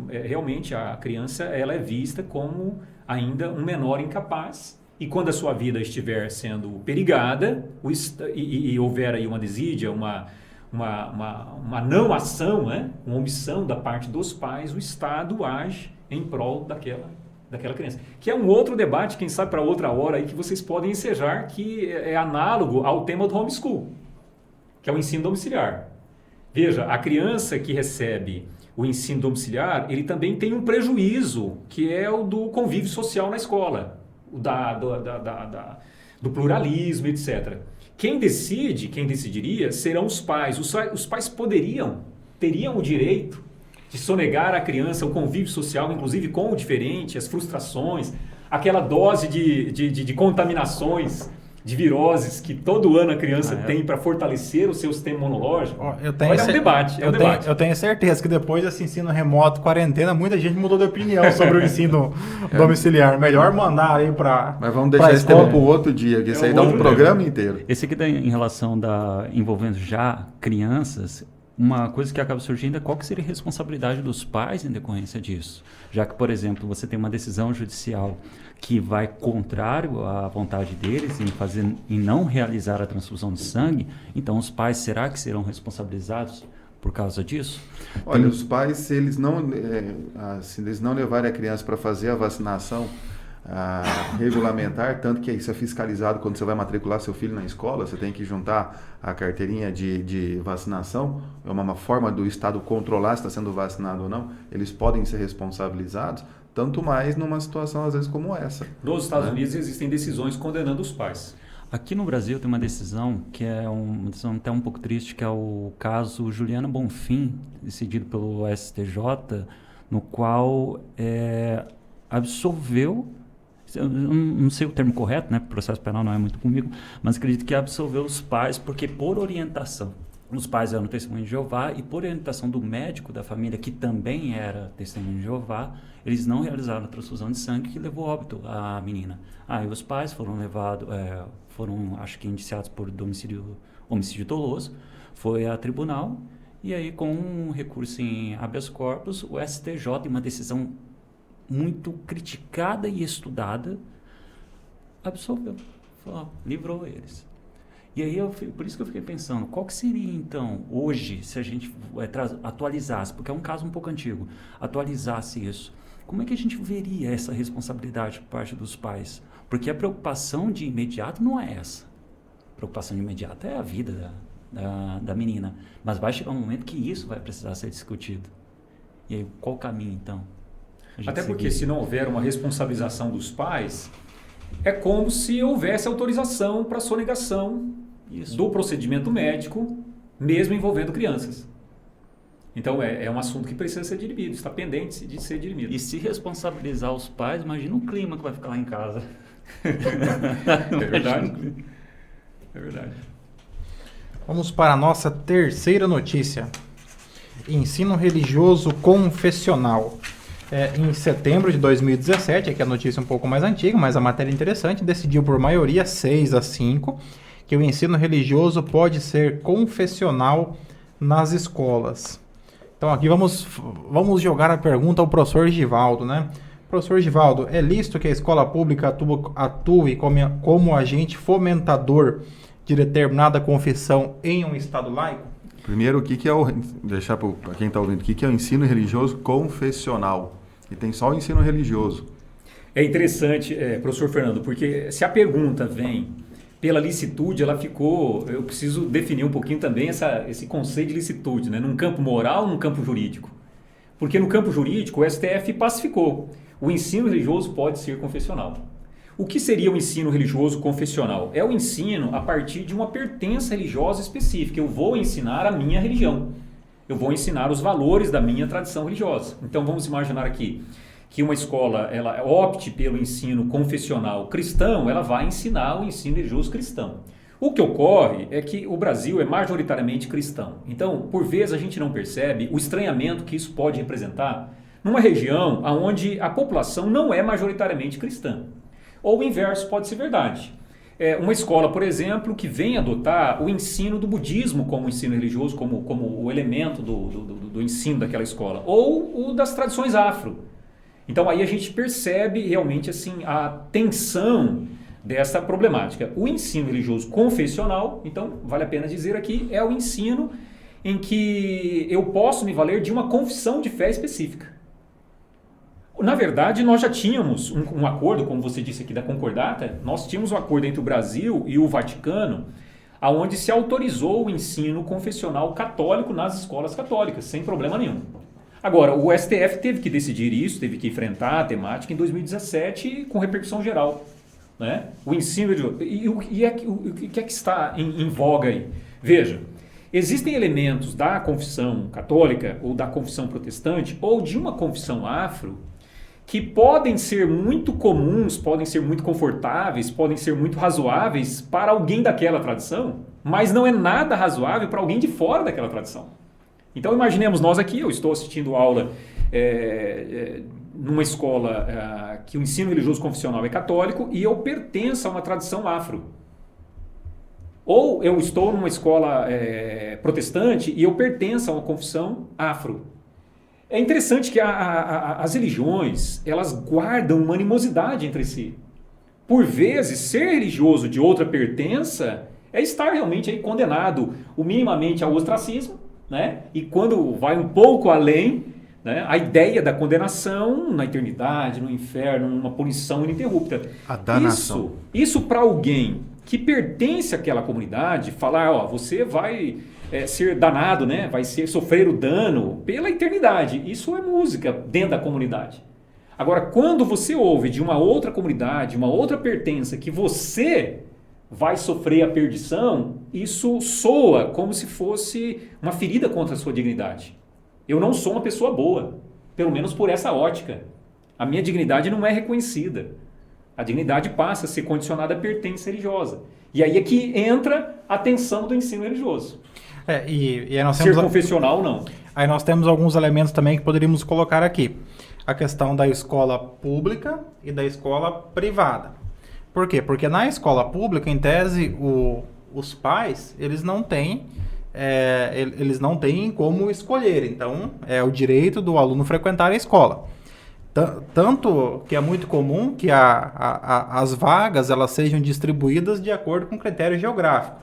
Realmente a criança ela é vista como ainda um menor incapaz, e quando a sua vida estiver sendo perigada e houver aí uma desídia, uma não ação, né? Uma omissão da parte dos pais, o Estado age em prol daquela criança. Que é um outro debate, quem sabe para outra hora, aí, que vocês podem ensejar, que é análogo ao tema do homeschool, que é o ensino domiciliar. Veja, a criança que recebe o ensino domiciliar, ele também tem um prejuízo, que é o do convívio social na escola, do pluralismo, etc. Quem decidiria serão os pais. Os pais teriam o direito de sonegar à criança o convívio social, inclusive com o diferente, as frustrações, aquela dose de contaminações, de viroses que todo ano a criança tem para fortalecer o seu sistema imunológico. Olha, é um debate. Eu tenho certeza que depois desse ensino remoto, quarentena, muita gente mudou de opinião sobre o ensino domiciliar. Melhor mandar aí para... Mas vamos deixar esse tema para o outro dia, que isso aí dá um programa inteiro. Esse aqui em relação envolvendo já crianças, uma coisa que acaba surgindo é qual que seria a responsabilidade dos pais em decorrência disso. Já que, por exemplo, você tem uma decisão judicial que vai contrário à vontade deles em não realizar a transfusão de sangue, então os pais, será que serão responsabilizados por causa disso? Olha, os pais, se eles não levarem a criança para fazer a vacinação regulamentar, tanto que isso é fiscalizado quando você vai matricular seu filho na escola, você tem que juntar a carteirinha de vacinação, é uma forma do Estado controlar se está sendo vacinado ou não, eles podem ser responsabilizados, tanto mais numa situação às vezes como essa. Nos Estados Unidos existem decisões condenando os pais. Aqui no Brasil tem uma decisão que é uma decisão até um pouco triste, que é o caso Juliana Bonfim, decidido pelo STJ, no qual absolveu, eu não sei o termo correto, né? Processo penal não é muito comigo, mas acredito que absolveu os pais porque por orientação, os pais eram testemunhas de Jeová e por orientação do médico da família, que também era testemunha de Jeová, eles não realizaram a transfusão de sangue que levou óbito à menina. Aí os pais foram levados, acho que indiciados por homicídio doloso, foi a tribunal e aí com um recurso em habeas corpus, o STJ, em uma decisão muito criticada e estudada, absolveu, livrou eles. E aí, por isso que eu fiquei pensando, qual que seria então, hoje, se a gente atualizasse, porque é um caso um pouco antigo, atualizasse isso, como é que a gente veria essa responsabilidade por parte dos pais? Porque a preocupação de imediato não é essa. A preocupação de imediato é a vida da menina. Mas vai chegar um momento que isso vai precisar ser discutido. E aí, qual o caminho, então? Até porque se não houver uma responsabilização dos pais, é como se houvesse autorização para sonegação do procedimento médico, mesmo envolvendo crianças. Então é um assunto que precisa ser dirimido, está pendente de ser dirimido. E se responsabilizar os pais, imagina o clima que vai ficar lá em casa. É verdade. É verdade. Vamos para a nossa terceira notícia. Ensino religioso confessional. Em setembro de 2017, aqui a notícia é um pouco mais antiga, mas a matéria é interessante, decidiu por maioria 6-5 que o ensino religioso pode ser confessional nas escolas. Então aqui vamos jogar a pergunta ao professor Givaldo, né? Professor Givaldo, é lícito que a escola pública atue como agente fomentador de determinada confissão em um estado laico? Primeiro, deixar para quem está ouvindo, o que é o ensino religioso confessional? E tem só o ensino religioso. É interessante, professor Fernando, porque se a pergunta vem pela licitude, eu preciso definir um pouquinho também esse conceito de licitude, né? Num campo moral ou num campo jurídico? Porque no campo jurídico o STF pacificou. O ensino religioso pode ser confessional. O que seria o ensino religioso confessional? É o ensino a partir de uma pertença religiosa específica. Eu vou ensinar a minha religião. Eu vou ensinar os valores da minha tradição religiosa. Então vamos imaginar aqui que uma escola ela opte pelo ensino confessional cristão, ela vai ensinar o ensino religioso cristão. O que ocorre é que o Brasil é majoritariamente cristão. Então, por vezes a gente não percebe o estranhamento que isso pode representar numa região onde a população não é majoritariamente cristã. Ou o inverso pode ser verdade. Uma escola, por exemplo, que vem adotar o ensino do budismo como ensino religioso, como o elemento do ensino daquela escola, ou o das tradições afro. Então aí a gente percebe realmente assim, a tensão dessa problemática. O ensino religioso confessional, então vale a pena dizer aqui, é o ensino em que eu posso me valer de uma confissão de fé específica. Na verdade, nós já tínhamos um acordo, como você disse aqui, da Concordata, nós tínhamos um acordo entre o Brasil e o Vaticano, onde se autorizou o ensino confessional católico nas escolas católicas, sem problema nenhum. Agora, o STF teve que decidir isso, teve que enfrentar a temática em 2017 com repercussão geral. Né? O ensino de... E o que é que está em voga aí? Veja, existem elementos da confissão católica ou da confissão protestante ou de uma confissão afro que podem ser muito comuns, podem ser muito confortáveis, podem ser muito razoáveis para alguém daquela tradição, mas não é nada razoável para alguém de fora daquela tradição. Então imaginemos nós aqui, eu estou assistindo aula numa escola que o ensino religioso confessional é católico e eu pertenço a uma tradição afro. Ou eu estou numa escola protestante e eu pertenço a uma confissão afro. É interessante que as religiões, elas guardam uma animosidade entre si. Por vezes, ser religioso de outra pertença é estar realmente aí condenado minimamente ao ostracismo, né? E quando vai um pouco além, né, a ideia da condenação na eternidade, no inferno, numa punição ininterrupta. A danação. Isso para alguém que pertence àquela comunidade, falar, você vai ser danado, né? Vai sofrer o dano pela eternidade. Isso é música dentro da comunidade. Agora, quando você ouve de uma outra comunidade, uma outra pertença, que você vai sofrer a perdição, isso soa como se fosse uma ferida contra a sua dignidade. Eu não sou uma pessoa boa, pelo menos por essa ótica. A minha dignidade não é reconhecida. A dignidade passa a ser condicionada à pertença religiosa. E aí é que entra a tensão do ensino religioso. E aí nós ser confessional, não. Aí nós temos alguns elementos também que poderíamos colocar aqui. A questão da escola pública e da escola privada. Por quê? Porque na escola pública, em tese, os pais, eles não têm como escolher. Então, é o direito do aluno frequentar a escola. Tanto que é muito comum que as vagas elas sejam distribuídas de acordo com critério geográfico.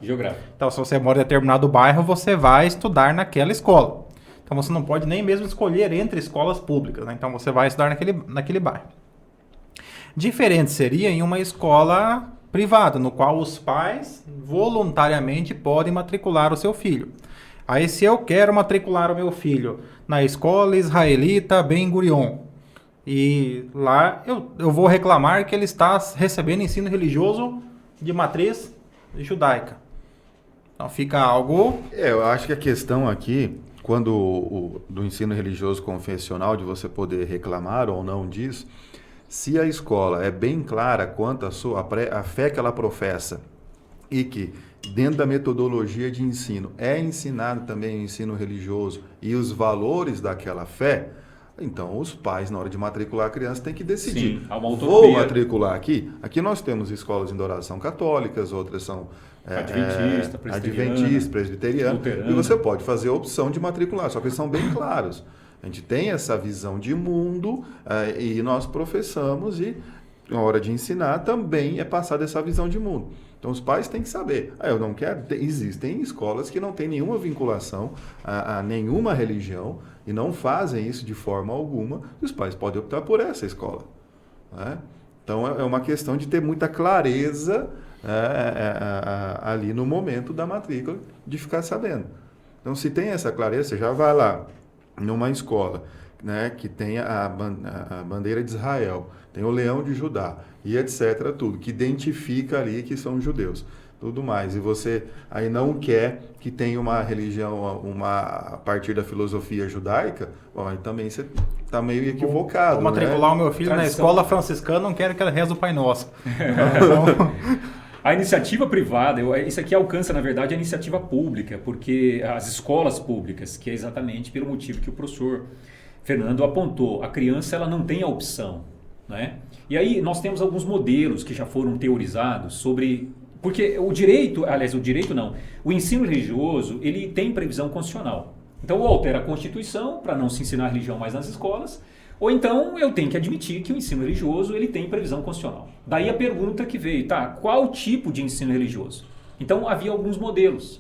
Então, se você mora em determinado bairro, você vai estudar naquela escola. Então você não pode nem mesmo escolher entre escolas públicas, né? Então você vai estudar naquele bairro. Diferente seria em uma escola privada, no qual os pais voluntariamente podem matricular o seu filho. Aí se eu quero matricular o meu filho na escola israelita Ben Gurion, e lá eu vou reclamar que ele está recebendo ensino religioso de matriz judaica. Então fica algo... Eu acho que a questão aqui, quando do ensino religioso confessional, de você poder reclamar ou não disso, se a escola é bem clara quanto a fé que ela professa e que dentro da metodologia de ensino é ensinado também o ensino religioso e os valores daquela fé, então os pais, na hora de matricular a criança, têm que decidir. Sim, há uma autonomia. Vou matricular aqui? Aqui nós temos escolas de adoração católicas, outras são adventistas, presbiterianas, e você pode fazer a opção de matricular, só que eles são bem claros. A gente tem essa visão de mundo e nós professamos, e na hora de ensinar também é passar essa visão de mundo. Então os pais têm que saber. Eu não quero. Existem escolas que não têm nenhuma vinculação a nenhuma religião e não fazem isso de forma alguma, e os pais podem optar por essa escola, né? Então é uma questão de ter muita clareza ali no momento da matrícula, de ficar sabendo. Então se tem essa clareza, você já vai lá numa escola, né, que tem a bandeira de Israel, tem o leão de Judá e etc, tudo, que identifica ali que são judeus, tudo mais, e você aí não quer que tenha uma religião, a partir da filosofia judaica, bom, aí também você está meio equivocado. Vou matricular, né? o meu filho na escola franciscana, não quero que ele reze o Pai Nosso. A iniciativa privada, isso aqui alcança, na verdade, a iniciativa pública, porque as escolas públicas, que é exatamente pelo motivo que o professor Fernando apontou, a criança ela não tem a opção, né? E aí nós temos alguns modelos que já foram teorizados sobre... Porque o direito não, o ensino religioso, ele tem previsão constitucional. Então ou altera a Constituição para não se ensinar religião mais nas escolas, ou então eu tenho que admitir que o ensino religioso ele tem previsão constitucional. Daí a pergunta que veio, qual tipo de ensino religioso? Então havia alguns modelos.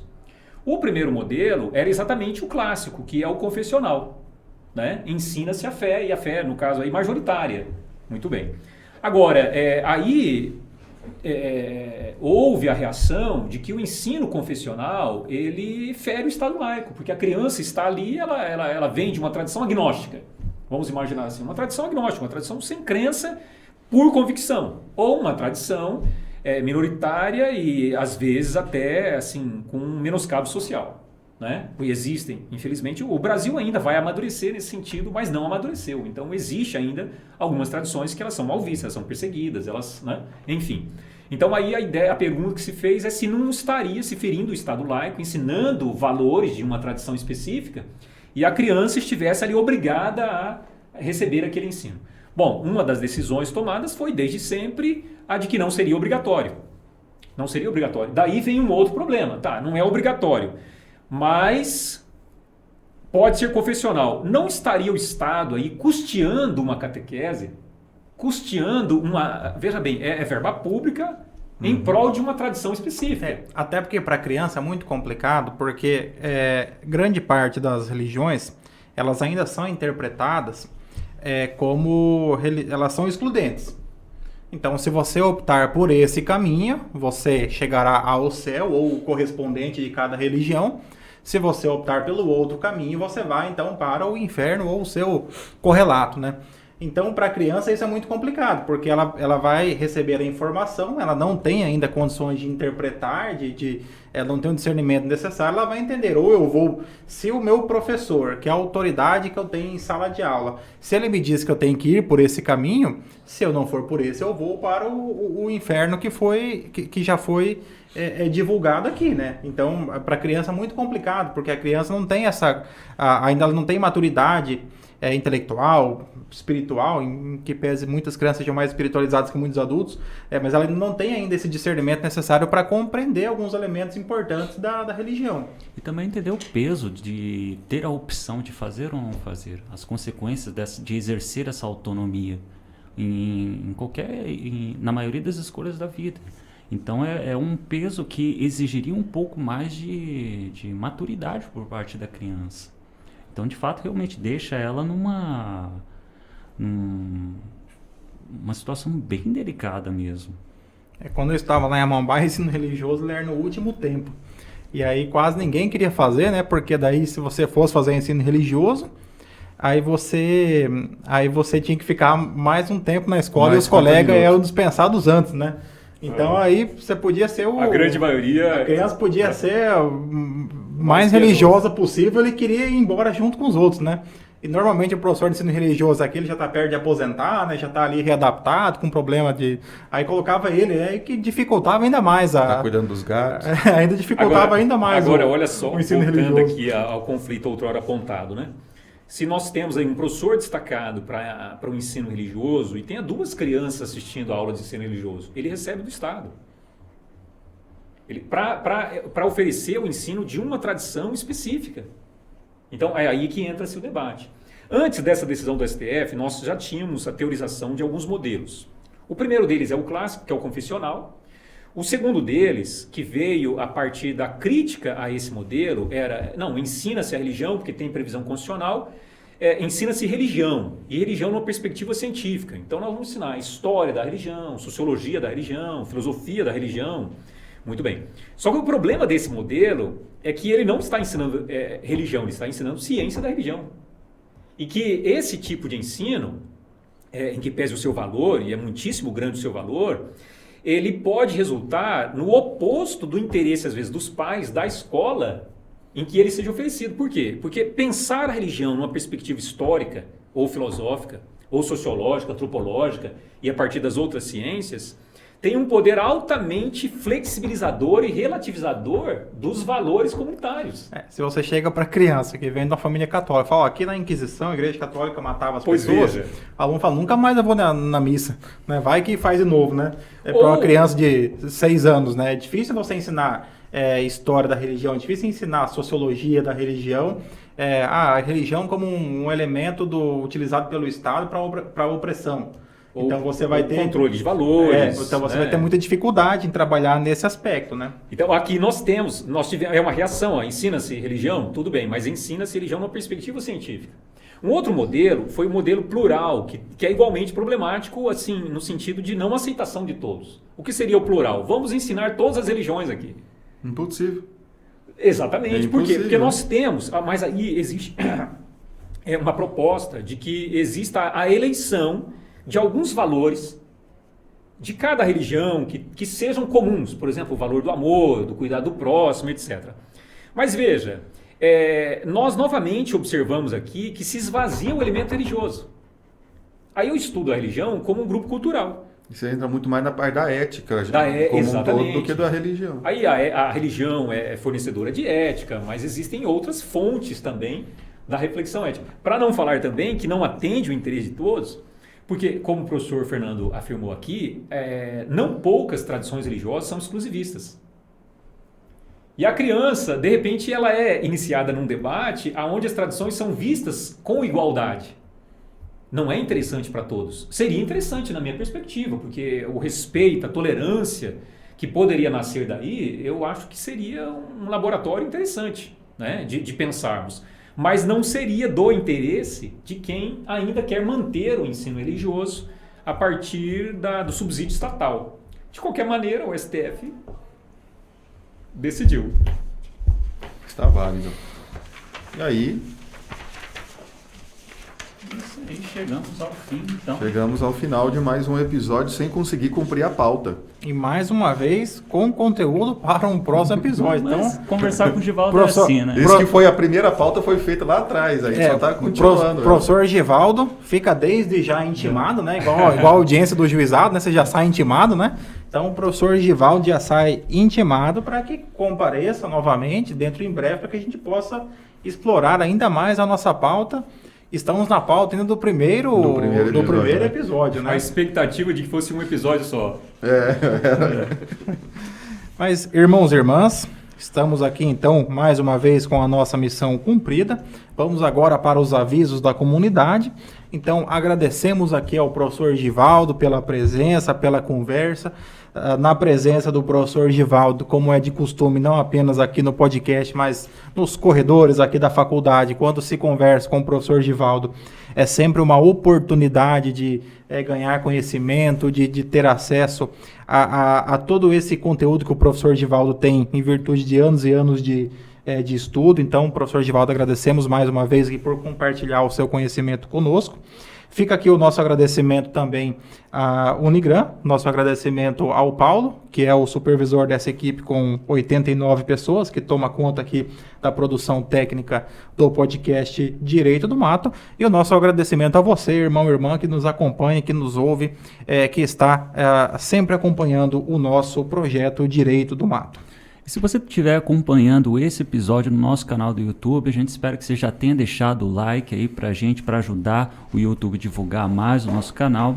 O primeiro modelo era exatamente o clássico, que é o confessional, né? Ensina-se a fé, e a fé, no caso aí, majoritária. Muito bem. Agora, houve a reação de que o ensino confessional, ele fere o Estado laico, porque a criança está ali, ela vem de uma tradição agnóstica. Vamos imaginar assim, uma tradição agnóstica, uma tradição sem crença por convicção, ou uma tradição minoritária e às vezes até assim com menoscabo social, né? E existem, infelizmente, o Brasil ainda vai amadurecer nesse sentido, mas não amadureceu. Então existe ainda algumas tradições que elas são mal vistas, elas são perseguidas, né? Enfim. Então aí a pergunta que se fez é se não estaria se ferindo o Estado laico, ensinando valores de uma tradição específica, e a criança estivesse ali obrigada a receber aquele ensino. Bom, uma das decisões tomadas foi desde sempre a de que não seria obrigatório. Não seria obrigatório. Daí vem um outro problema. Não é obrigatório, mas pode ser confessional. Não estaria o Estado aí custeando uma catequese, custeando uma... Veja bem, é verba pública em prol de uma tradição específica. Até porque para a criança é muito complicado, porque grande parte das religiões, elas ainda são interpretadas como elas são excludentes. Então, se você optar por esse caminho, você chegará ao céu ou o correspondente de cada religião. Se você optar pelo outro caminho, você vai então para o inferno ou o seu correlato, né? Então, para a criança isso é muito complicado, porque ela vai receber a informação, ela não tem ainda condições de interpretar, ela não tem o discernimento necessário, ela vai entender. Ou eu vou, se o meu professor, que é a autoridade que eu tenho em sala de aula, se ele me diz que eu tenho que ir por esse caminho, se eu não for por esse, eu vou para o inferno que já foi divulgado aqui, né? Então, para a criança é muito complicado, porque a criança não tem ainda não tem maturidade intelectual, espiritual, em que pese muitas crianças sejam mais espiritualizadas que muitos adultos, mas ela não tem ainda esse discernimento necessário para compreender alguns elementos importantes da religião. E também entender o peso de ter a opção de fazer ou não fazer, as consequências de exercer essa autonomia na maioria das escolhas da vida. Então é um peso que exigiria um pouco mais de maturidade por parte da criança. Então, de fato, realmente deixa ela numa situação bem delicada mesmo. Quando eu estava lá em Amambai, ensino religioso ele era no último tempo. E aí quase ninguém queria fazer, né? Porque daí se você fosse fazer ensino religioso, aí você tinha que ficar mais um tempo na escola e os colegas eram dispensados antes, né? Então aí você podia ser a grande maioria... A criança podia ser mais religiosa possível, ele queria ir embora junto com os outros, né? E normalmente o professor de ensino religioso aqui, ele já está perto de aposentar, né? Já está ali readaptado, com problema de... Aí colocava ele, aí que dificultava ainda mais a... Tá cuidando dos gatos. Ainda dificultava ainda mais agora, olha só, o ensino voltando religioso. aqui ao conflito outrora apontado, né? Se nós temos aí um professor destacado para o ensino religioso e tenha 2 crianças assistindo a aula de ensino religioso, ele recebe do Estado. Para oferecer o ensino de uma tradição específica. Então, é aí que entra-se o debate. Antes dessa decisão do STF, nós já tínhamos a teorização de alguns modelos. O primeiro deles é o clássico, que é o confessional. O segundo deles, que veio a partir da crítica a esse modelo, era, não, ensina-se a religião, porque tem previsão constitucional, ensina-se religião, e religião numa perspectiva científica. Então, nós vamos ensinar história da religião, sociologia da religião, filosofia da religião. Muito bem. Só que o problema desse modelo é que ele não está ensinando religião, ele está ensinando ciência da religião. E que esse tipo de ensino, em que pese o seu valor, e é muitíssimo grande o seu valor, ele pode resultar no oposto do interesse, às vezes, dos pais, da escola, em que ele seja oferecido. Por quê? Porque pensar a religião numa perspectiva histórica, ou filosófica, ou sociológica, antropológica, e a partir das outras ciências, tem um poder altamente flexibilizador e relativizador dos valores comunitários. Se você chega para criança que vem de uma família católica, fala, aqui na Inquisição, a Igreja Católica matava as pessoas, o aluno fala, nunca mais eu vou na missa, né? Vai que faz de novo, né? Para uma criança de 6 anos, né? É difícil você ensinar história da religião, é difícil ensinar sociologia da religião, a religião como um elemento utilizado pelo Estado para a opressão. Então você vai ter controle de valores. Então você vai ter muita dificuldade em trabalhar nesse aspecto, né? Então aqui nós tivemos uma reação, ensina-se religião, tudo bem, mas ensina-se religião numa perspectiva científica. Um outro modelo foi o modelo plural, que é igualmente problemático, assim, no sentido de não aceitação de todos. O que seria o plural? Vamos ensinar todas as religiões aqui. Impossível. Exatamente. Por quê? Porque nós temos, mas aí existe uma proposta de que exista a eleição de alguns valores de cada religião que sejam comuns, por exemplo, o valor do amor, do cuidado do próximo, etc. Mas veja, nós novamente observamos aqui que se esvazia o elemento religioso. Aí eu estudo a religião como um grupo cultural. Isso entra muito mais na parte da ética, como um todo, do que da religião. Aí a religião é fornecedora de ética, mas existem outras fontes também da reflexão ética. Para não falar também que não atende o interesse de todos, porque, como o professor Fernando afirmou aqui, não poucas tradições religiosas são exclusivistas. E a criança, de repente, ela é iniciada num debate onde as tradições são vistas com igualdade. Não é interessante para todos. Seria interessante na minha perspectiva, porque o respeito, a tolerância que poderia nascer daí, eu acho que seria um laboratório interessante, né, de pensarmos. Mas não seria do interesse de quem ainda quer manter o ensino religioso a partir do subsídio estatal. De qualquer maneira, o STF decidiu. Está válido. E aí? Isso aí, chegamos ao fim, então. Chegamos ao final de mais um episódio sem conseguir cumprir a pauta. E mais uma vez, com conteúdo para um próximo episódio. Mas então, conversar com o Givaldo é assim, né? Isso que foi a primeira pauta, foi feita lá atrás, aí só está continuando. O professor Givaldo fica desde já intimado, né? Igual a audiência do juizado, né? Você já sai intimado, né? Então o professor Givaldo já sai intimado para que compareça novamente dentro em breve, para que a gente possa explorar ainda mais a nossa pauta. Estamos na pauta ainda do primeiro episódio, né? A expectativa de que fosse um episódio só. Mas, irmãos e irmãs, estamos aqui então mais uma vez com a nossa missão cumprida. Vamos agora para os avisos da comunidade. Então, agradecemos aqui ao professor Givaldo pela presença, pela conversa, na presença do professor Givaldo, como é de costume, não apenas aqui no podcast, mas nos corredores aqui da faculdade, quando se conversa com o professor Givaldo, é sempre uma oportunidade de ganhar conhecimento, de ter acesso a todo esse conteúdo que o professor Givaldo tem em virtude de anos e anos de estudo. Então, professor Givaldo, agradecemos mais uma vez aqui por compartilhar o seu conhecimento conosco. Fica aqui o nosso agradecimento também à Unigran, nosso agradecimento ao Paulo, que é o supervisor dessa equipe com 89 pessoas, que toma conta aqui da produção técnica do podcast Direito do Mato, e o nosso agradecimento a você, irmão e irmã, que nos acompanha, que nos ouve, que está sempre acompanhando o nosso projeto Direito do Mato. E se você estiver acompanhando esse episódio no nosso canal do YouTube, a gente espera que você já tenha deixado o like aí pra gente, para ajudar o YouTube a divulgar mais o nosso canal.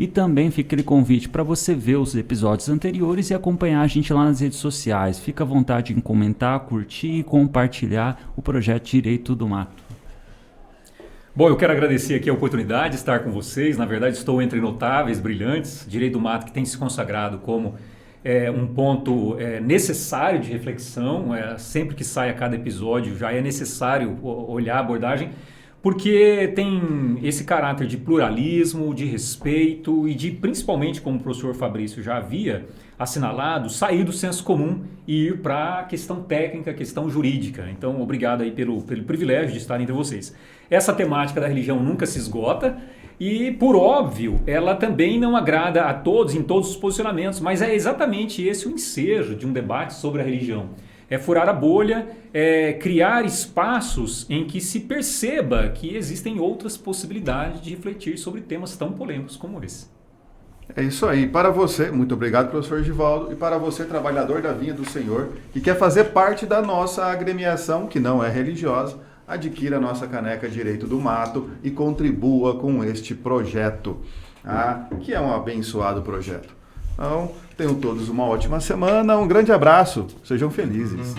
E também fica aquele convite para você ver os episódios anteriores e acompanhar a gente lá nas redes sociais. Fica à vontade em comentar, curtir e compartilhar o projeto Direito do Mato. Bom, eu quero agradecer aqui a oportunidade de estar com vocês. Na verdade, estou entre notáveis, brilhantes. Direito do Mato, que tem se consagrado como um ponto necessário de reflexão. Sempre que sai a cada episódio já é necessário olhar a abordagem, porque tem esse caráter de pluralismo, de respeito e de, principalmente, como o professor Fabrício já havia assinalado, sair do senso comum e ir para a questão técnica, a questão jurídica. Então, obrigado aí pelo privilégio de estar entre vocês. Essa temática da religião nunca se esgota. E, por óbvio, ela também não agrada a todos, em todos os posicionamentos, mas é exatamente esse o ensejo de um debate sobre a religião. É furar a bolha, criar espaços em que se perceba que existem outras possibilidades de refletir sobre temas tão polêmicos como esse. É isso aí. Para você, muito obrigado, professor Givaldo, e para você, trabalhador da Vinha do Senhor, que quer fazer parte da nossa agremiação, que não é religiosa, adquira a nossa caneca Direito do Mato e contribua com este projeto, que é um abençoado projeto. Então, tenham todos uma ótima semana, um grande abraço, sejam felizes.